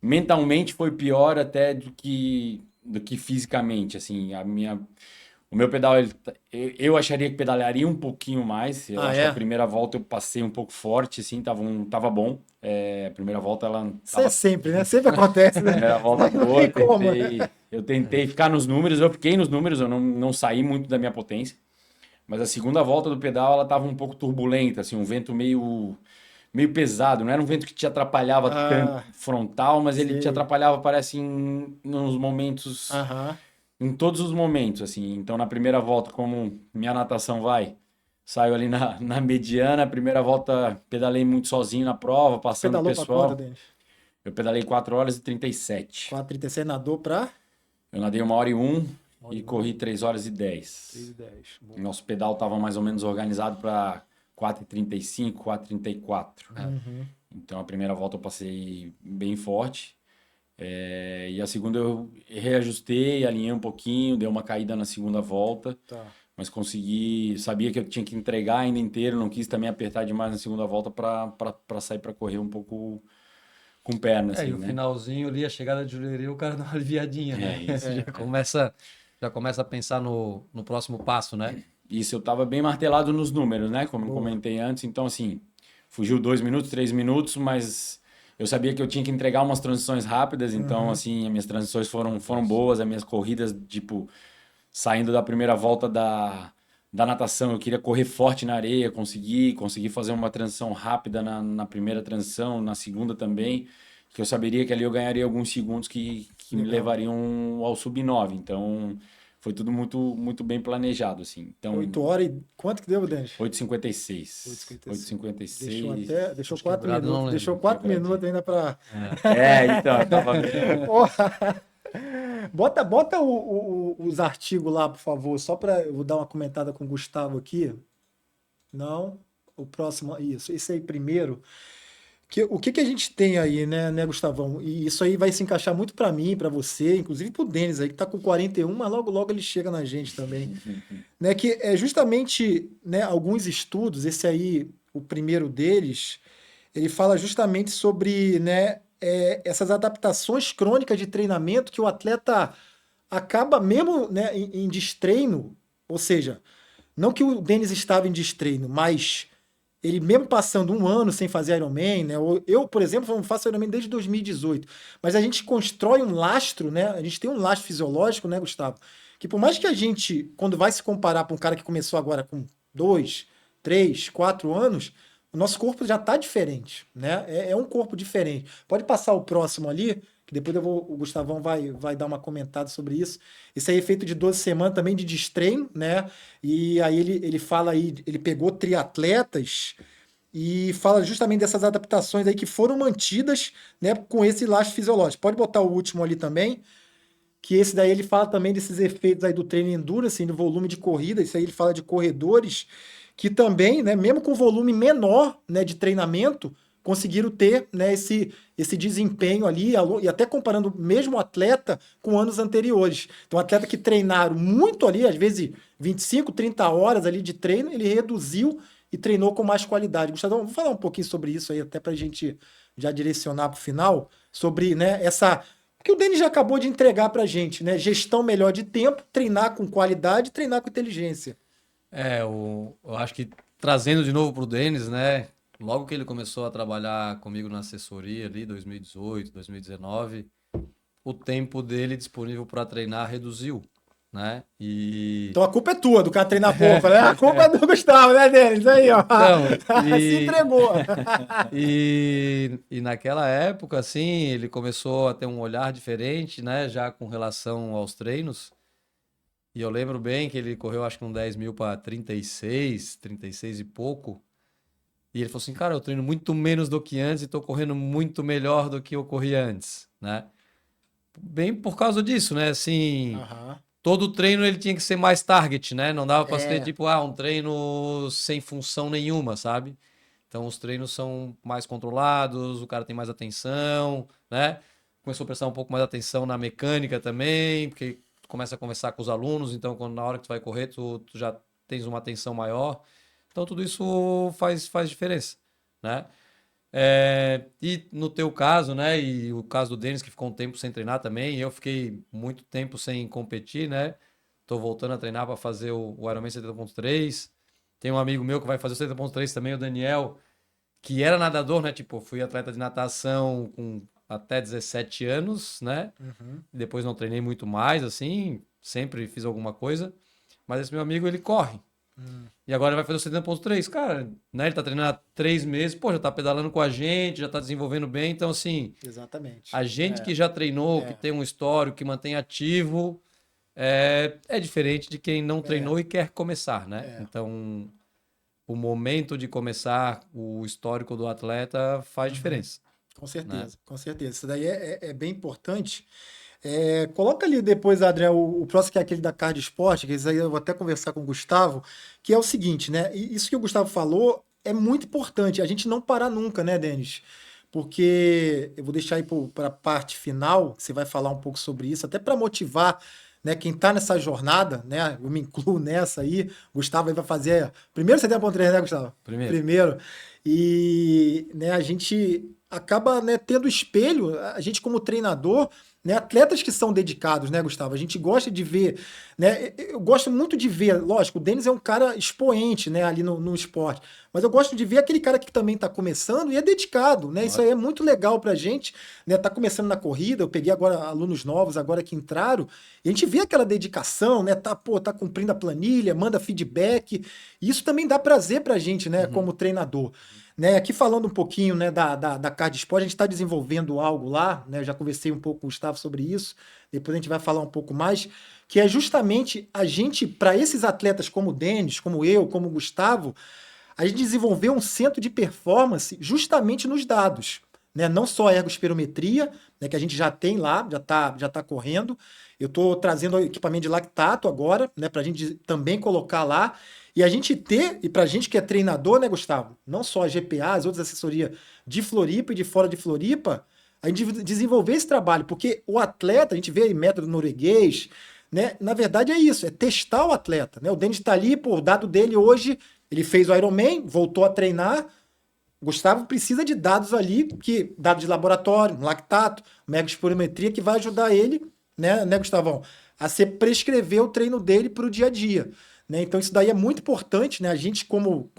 Mentalmente foi pior até do que fisicamente, assim. O meu pedal, eu acharia que pedalaria um pouquinho mais. Eu acho que a primeira volta eu passei um pouco forte, assim, tava bom. A primeira volta ela Isso é sempre, né? Sempre acontece, né? primeira volta Não boa, tem como. eu tentei ficar nos números, eu fiquei nos números, eu não saí muito da minha potência. Mas a segunda volta do pedal, ela tava um pouco turbulenta, assim, um vento meio pesado. Não era um vento que te atrapalhava tanto frontal, mas ele te atrapalhava, parece, nos momentos, Aham. em todos os momentos, assim. Então, na primeira volta, como minha natação saio ali na mediana, a primeira volta pedalei muito sozinho na prova, passando o Pedalou pra pessoal. quanto, Denis? Eu pedalei 4 horas e 37. 4,36 nadou pra Eu nadei 1h01 e corri 3 horas e 10. 3,10. Boa. Nosso pedal estava mais ou menos organizado para 4h35, 4h34. Então a primeira volta eu passei bem forte. E a segunda eu reajustei, alinhei um pouquinho, dei uma caída na segunda volta. Tá. Mas consegui, sabia que eu tinha que entregar ainda inteiro, não quis também apertar demais na segunda volta para sair para correr um pouco com perna, assim, E o né? finalzinho ali, a chegada de Jurerê, o cara dá uma aliviadinha, né? Isso. Já começa a pensar no próximo passo, né? Isso, eu tava bem martelado nos números, né? Como eu comentei antes. Então, assim, fugiu 2 minutos, 3 minutos, mas eu sabia que eu tinha que entregar umas transições rápidas. Então, assim, as minhas transições foram boas. As minhas corridas, tipo, saindo da primeira volta da natação, eu queria correr forte na areia, consegui fazer uma transição rápida na primeira transição, na segunda também, que eu saberia que ali eu ganharia alguns segundos que me levariam ao sub-9. Então, foi tudo muito, muito bem planejado, assim. Então, 8 horas e... Quanto que deu, Denis? 8h56. 8h56. Deixou Acho 4 quebrado, não minutos. lembro. Deixou 4 minutos ainda pra... Então, eu tava... Porra! Bota os artigos lá, por favor, só para eu vou dar uma comentada com o Gustavo aqui. Não, o próximo, isso, esse aí primeiro. O que que a gente tem aí, né, Gustavão? E isso aí vai se encaixar muito para mim, para você, inclusive pro Denis aí, que tá com 41, mas logo logo ele chega na gente também. Né, que é justamente, né, alguns estudos, esse aí, o primeiro deles, ele fala justamente sobre, né, essas adaptações crônicas de treinamento que o atleta acaba mesmo, né, em destreino, ou seja, não que o Denis estava em destreino, mas ele mesmo passando um ano sem fazer Ironman, né? Eu, por exemplo, não faço Ironman desde 2018, mas a gente constrói um lastro, né? A gente tem um lastro fisiológico, né, Gustavo? Que por mais que a gente, quando vai se comparar para um cara que começou agora com 2, 3, 4 anos, o nosso corpo já está diferente, né? É um corpo diferente. Pode passar o próximo ali, que depois o Gustavão vai dar uma comentada sobre isso. Esse aí é feito de 12 semanas também de destreino, né? E aí ele fala aí, ele pegou triatletas e fala justamente dessas adaptações aí que foram mantidas, né, com esse lastro fisiológico. Pode botar o último ali também, que esse daí ele fala também desses efeitos aí do treino endurance, do volume de corrida. Isso aí ele fala de corredores que também, né, mesmo com volume menor, né, de treinamento, conseguiram ter, né, esse desempenho ali, e até comparando o mesmo atleta com anos anteriores. Então, um atleta que treinaram muito ali, às vezes 25, 30 horas ali de treino, ele reduziu e treinou com mais qualidade. Gustavo, vamos falar um pouquinho sobre isso aí, até para a gente já direcionar para o final, sobre, né, essa... Porque o Denis já acabou de entregar para a gente, né? Gestão melhor de tempo, treinar com qualidade, treinar com inteligência. Eu acho que trazendo de novo para o Denis, né? Logo que ele começou a trabalhar comigo na assessoria ali, 2018, 2019, o tempo dele disponível para treinar reduziu, né? Então a culpa é tua, do cara treinar pouco, né? A culpa é do Gustavo, né, Denis? Aí, ó. Então, Se entregou. e naquela época, assim, ele começou a ter um olhar diferente, né? Já com relação aos treinos. E eu lembro bem que ele correu, acho que um 10 mil para 36 e pouco. E ele falou assim, cara, eu treino muito menos do que antes e tô correndo muito melhor do que eu corria antes, né? Bem por causa disso, né? Assim, todo treino ele tinha que ser mais target, né? Não dava para ser tipo, um treino sem função nenhuma, sabe? Então os treinos são mais controlados, o cara tem mais atenção, né? Começou a prestar um pouco mais atenção na mecânica também, porque tu começa a conversar com os alunos, então na hora que tu vai correr, tu já tens uma atenção maior. Então tudo isso faz diferença, né? E no teu caso, né? E o caso do Denis, que ficou um tempo sem treinar também, eu fiquei muito tempo sem competir, né? Tô voltando a treinar para fazer o Ironman 70.3. Tem um amigo meu que vai fazer o 70.3 também, o Daniel, que era nadador, né? Tipo, fui atleta de natação com até 17 anos, né? Depois não treinei muito mais, assim, sempre fiz alguma coisa. Mas esse meu amigo, ele corre. E agora ele vai fazer o 70.3. Cara, né? Ele tá treinando há 3 meses, pô, já tá pedalando com a gente, já tá desenvolvendo bem. Então, assim, Exatamente. a gente que já treinou, que tem um histórico, que mantém ativo, é diferente de quem não treinou e quer começar, né? Então, o momento de começar, o histórico do atleta faz diferença. Com certeza, com certeza. Isso daí é bem importante. Coloca ali depois, Adriel, o próximo que é aquele da Card Esporte, que isso aí eu vou até conversar com o Gustavo, que é o seguinte, né? E isso que o Gustavo falou é muito importante, a gente não parar nunca, né, Denis? Porque eu vou deixar aí para a parte final, que você vai falar um pouco sobre isso, até para motivar, né, quem está nessa jornada, né? Eu me incluo nessa aí. O Gustavo aí vai fazer primeiro 70.3, né, Gustavo? Primeiro. E, né, a gente acaba, né, tendo espelho, a gente como treinador, né, atletas que são dedicados, né, Gustavo? A gente gosta de ver, né? Eu gosto muito de ver, lógico, o Denis é um cara expoente, né, ali no esporte, mas eu gosto de ver aquele cara que também está começando e é dedicado, né? Isso aí é muito legal pra gente, né? Tá começando na corrida, eu peguei agora alunos novos agora que entraram, e a gente vê aquela dedicação, né? Tá cumprindo a planilha, manda feedback, e isso também dá prazer pra gente, né, como treinador. Né, aqui falando um pouquinho, né, da Card Sport, a gente está desenvolvendo algo lá, né, eu já conversei um pouco com o Gustavo sobre isso, depois a gente vai falar um pouco mais, que é justamente a gente, para esses atletas como o Denis, como eu, como o Gustavo, a gente desenvolveu um centro de performance justamente nos dados. né? Não só a ergospirometria, né? Que a gente já tem lá, já tá correndo. Eu estou trazendo o equipamento de lactato agora, né? Para a gente também colocar lá. E a gente ter, e para a gente que é treinador, né, Gustavo? Não só a GPA, as outras assessorias de Floripa e de fora de Floripa, a gente desenvolver esse trabalho, porque o atleta, a gente vê aí método norueguês, né? Na verdade é isso, é testar o atleta, né? O Denis está ali, pô, o dado dele hoje, ele fez o Ironman, voltou a treinar. O Gustavo precisa de dados ali, dados de laboratório, um lactato, uma ergospirometria, que vai ajudar ele, né, Gustavão, a se prescrever o treino dele para o dia a dia. Né? Então, isso daí é muito importante, né? A gente, como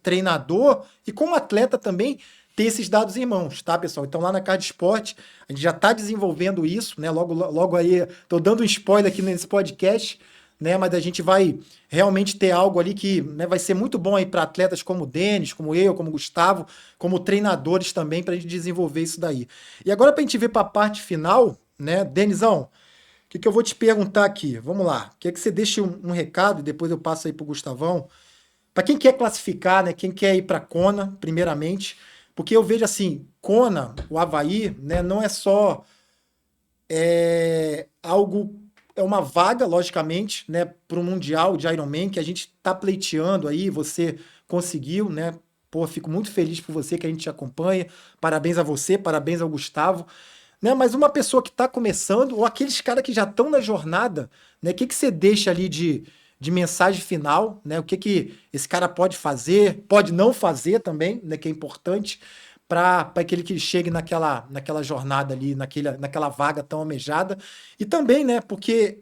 treinador e como atleta também, ter esses dados em mãos, tá, pessoal? Então, lá na Card Esporte, a gente já está desenvolvendo isso, né? Logo aí, estou dando um spoiler aqui nesse podcast, né? Mas a gente vai realmente ter algo ali que, né, vai ser muito bom aí para atletas como o Denis, como eu, como o Gustavo, como treinadores também, para a gente desenvolver isso daí. E agora, para a gente ver para a parte final, né, Denizão, o que eu vou te perguntar aqui? Vamos lá. Quer que você deixe um recado e depois eu passo aí para o Gustavão? Para quem quer classificar, né? Quem quer ir para Kona, primeiramente, porque eu vejo assim, Kona, o Havaí, né? Não é só algo, é uma vaga, logicamente, né? Para o Mundial de Ironman que a gente está pleiteando aí. Você conseguiu, né? Pô, fico muito feliz por você que a gente te acompanha. Parabéns a você, parabéns ao Gustavo. Né? Mas uma pessoa que está começando, ou aqueles caras que já estão na jornada, né? O que você deixa ali de mensagem final, né? O que esse cara pode fazer, pode não fazer também, né? Que é importante para aquele que chegue naquela jornada ali, naquela vaga tão almejada. E também, né? Porque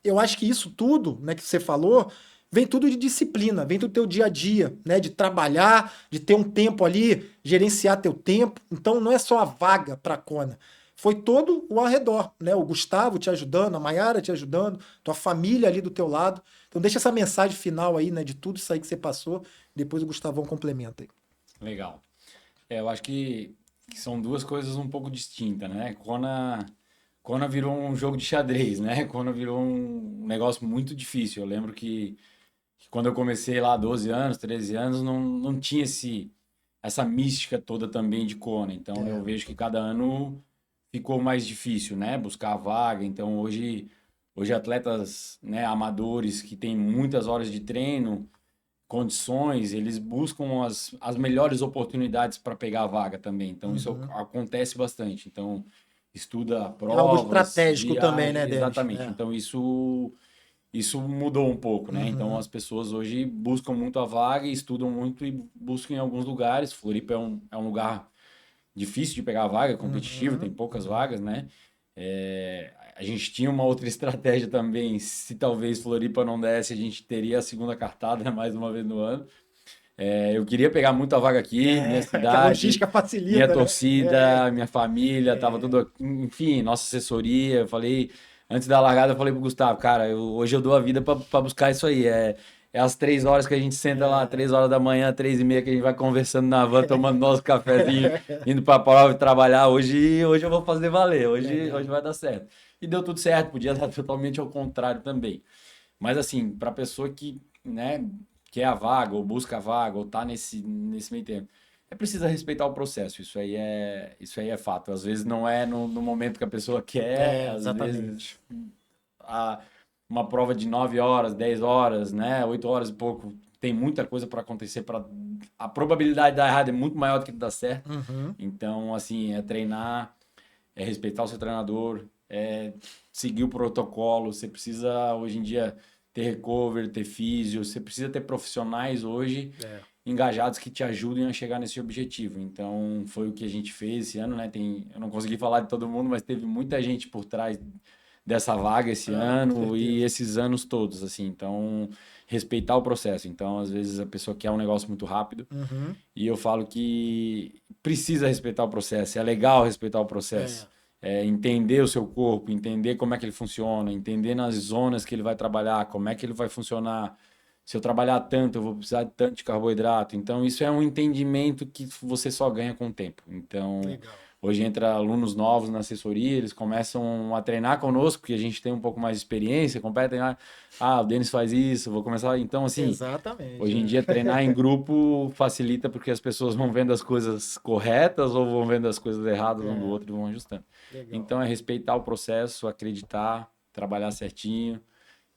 eu acho que isso tudo, né? Que você falou, vem tudo de disciplina, vem do teu dia a dia, né? De trabalhar, de ter um tempo ali, gerenciar teu tempo. Então não é só a vaga para a Kona. Foi todo o ao redor, né? O Gustavo te ajudando, a Mayara te ajudando, tua família ali do teu lado. Então deixa essa mensagem final aí, né? De tudo isso aí que você passou. Depois o Gustavão complementa aí. Legal. Eu acho que são duas coisas um pouco distintas, né? Kona virou um jogo de xadrez, né? Kona virou um negócio muito difícil. Eu lembro que quando eu comecei lá, 12 anos, 13 anos, não tinha essa mística toda também de Kona. Então eu vejo que cada ano ficou mais difícil, né? Buscar a vaga. Então hoje atletas, né, amadores que têm muitas horas de treino, condições, eles buscam as melhores oportunidades para pegar a vaga também. Então isso acontece bastante. Então estuda É algo provas, estratégico também, né, Denis? exatamente. Então isso mudou um pouco, né? Então as pessoas hoje buscam muito a vaga, estudam muito e buscam em alguns lugares. Floripa é um lugar difícil de pegar a vaga, competitivo, tem poucas vagas, né? A gente tinha uma outra estratégia também. Se talvez Floripa não desse, a gente teria a segunda cartada mais uma vez no ano. Eu queria pegar muita vaga aqui, minha Que a cidade, logística facilita, minha né? torcida, minha família, tava tudo aqui, enfim, nossa assessoria. Eu falei, antes da largada, eu falei pro Gustavo, cara, hoje eu dou a vida para buscar isso aí. É às 3 horas que a gente senta lá, 3 horas da manhã, 3h30, que a gente vai conversando na van, tomando nosso cafezinho, indo pra prova e trabalhar. Hoje eu vou fazer valer, hoje vai dar certo. E deu tudo certo, podia dar totalmente ao contrário também. Mas assim, pra pessoa que, né, quer a vaga, ou busca a vaga, ou tá nesse meio tempo, preciso respeitar o processo. Isso aí é fato. Às vezes não é no momento que a pessoa quer, às vezes Exatamente. a- uma prova de 9 horas, 10 horas, né, 8 horas e pouco, tem muita coisa para acontecer, a probabilidade de dar errado é muito maior do que de dar certo. Então, assim, é treinar, é respeitar o seu treinador, é seguir o protocolo. Você precisa, hoje em dia, ter recovery, ter físio, você precisa ter profissionais hoje engajados que te ajudem a chegar nesse objetivo. Então, foi o que a gente fez esse ano, né? Eu não consegui falar de todo mundo, mas teve muita gente por trás dessa vaga esse ano e esses anos todos, assim. Então, respeitar o processo. Então, às vezes a pessoa quer um negócio muito rápido e eu falo que precisa respeitar o processo. É legal respeitar o processo. Entender o seu corpo, entender como é que ele funciona, entender nas zonas que ele vai trabalhar, como é que ele vai funcionar. Se eu trabalhar tanto, eu vou precisar de tanto de carboidrato. Então, isso é um entendimento que você só ganha com o tempo. Então, Legal. Hoje entra alunos novos na assessoria, eles começam a treinar conosco, porque a gente tem um pouco mais de experiência, competem, o Denis faz isso, vou começar. Então, assim, Exatamente. hoje em dia treinar em grupo facilita porque as pessoas vão vendo as coisas corretas ou vão vendo as coisas erradas um do outro e vão ajustando. Legal. Então, é respeitar o processo, acreditar, trabalhar certinho,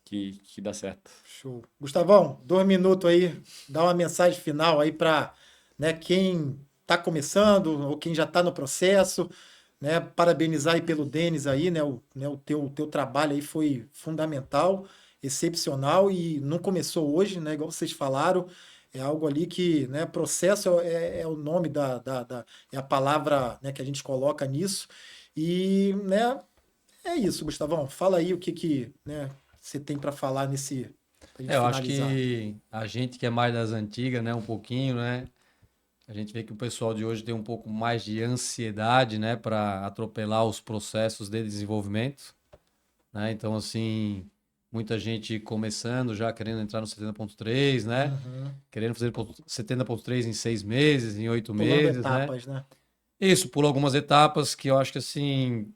que dá certo. Show. Gustavão, 2 minutos aí, dá uma mensagem final aí para, né, quem está começando ou quem já está no processo, né, parabenizar aí pelo Denis aí, né, o teu trabalho aí foi fundamental, excepcional e não começou hoje, né, igual vocês falaram, é algo ali que, né, processo é o nome é a palavra, né, que a gente coloca nisso e, né, é isso, Gustavão, fala aí o que né, você tem para falar nesse, pra gente Eu acho finalizar. que a gente que é mais das antigas, né, um pouquinho, né, a gente vê que o pessoal de hoje tem um pouco mais de ansiedade, né, para atropelar os processos de desenvolvimento, né? Então, assim, muita gente começando já querendo entrar no 70.3, né? Uhum. Querendo fazer 70.3 em 6 meses, em 8 Pulando meses, né? etapas, né? Isso, pula algumas etapas que eu acho que, assim,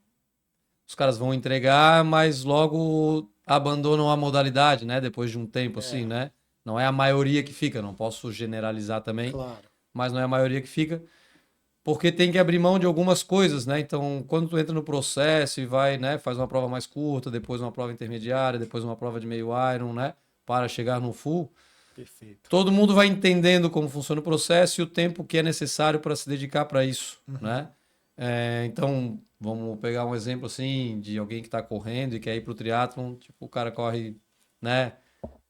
os caras vão entregar, mas logo abandonam a modalidade, né? Depois de um tempo, assim, né? Não é a maioria que fica, não posso generalizar também, Claro. mas não é a maioria que fica, porque tem que abrir mão de algumas coisas, né? Então, quando tu entra no processo e vai, né, faz uma prova mais curta, depois uma prova intermediária, depois uma prova de meio Iron, né, para chegar no full, Perfeito. todo mundo vai entendendo como funciona o processo e o tempo que é necessário para se dedicar para isso, né? Então, vamos pegar um exemplo assim de alguém que está correndo e quer ir para o triatlon, tipo, o cara corre, né,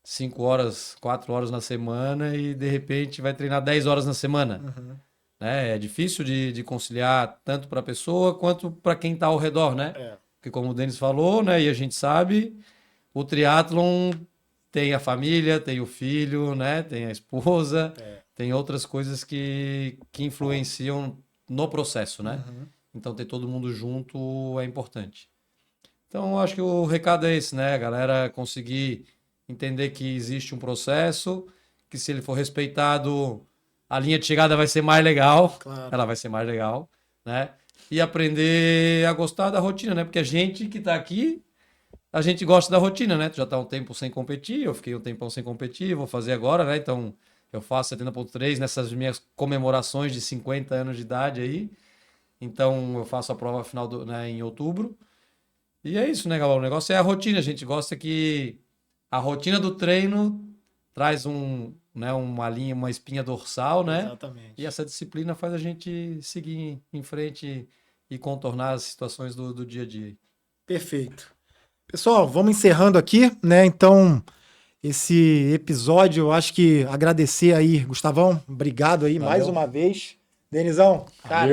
5 horas, 4 horas na semana e de repente vai treinar 10 horas na semana. Né? É difícil de conciliar tanto para a pessoa quanto para quem está ao redor, né? Porque como o Denis falou, né, e a gente sabe, o triatlon tem a família, tem o filho, né, tem a esposa, tem outras coisas que influenciam no processo, né? Então ter todo mundo junto é importante. Então eu acho que o recado é esse, né? A galera conseguir entender que existe um processo, que se ele for respeitado, a linha de chegada vai ser mais legal, Claro. ela vai ser mais legal, né? E aprender a gostar da rotina, né? Porque a gente que tá aqui, a gente gosta da rotina, né? Tu já tá um tempo sem competir, eu fiquei um tempão sem competir, vou fazer agora, né? Então eu faço 70.3 nessas minhas comemorações de 50 anos de idade aí. Então eu faço a prova final né, em outubro. E é isso, né, galera? O negócio é a rotina. A gente gosta que a rotina do treino traz né, uma linha, uma espinha dorsal, né? Exatamente. E essa disciplina faz a gente seguir em frente e contornar as situações do dia a dia. Perfeito. Pessoal, vamos encerrando aqui, né? Então, esse episódio, eu acho que agradecer aí, Gustavão, obrigado aí mais uma vez. Denizão, cara,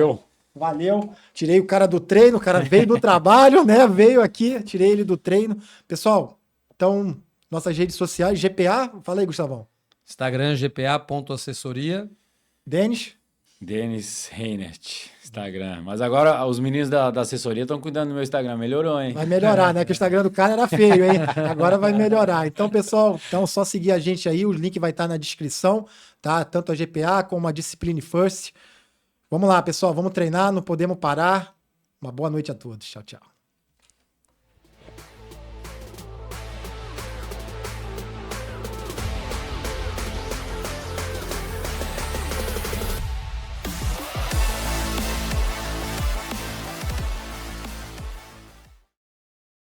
valeu. Tirei o cara do treino, o cara veio do trabalho, né? Veio aqui, tirei ele do treino. Pessoal, então, nossas redes sociais, GPA, fala aí, Gustavão. Instagram, gpa.assessoria. Denis Reinert, Instagram. Mas agora os meninos da assessoria estão cuidando do meu Instagram. Melhorou, hein? Vai melhorar, né? Que o Instagram do cara era feio, hein? Agora vai melhorar. Então, pessoal, só seguir a gente aí. O link vai estar na descrição, tá? Tanto a GPA como a Discipline First. Vamos lá, pessoal. Vamos treinar, não podemos parar. Uma boa noite a todos. Tchau, tchau.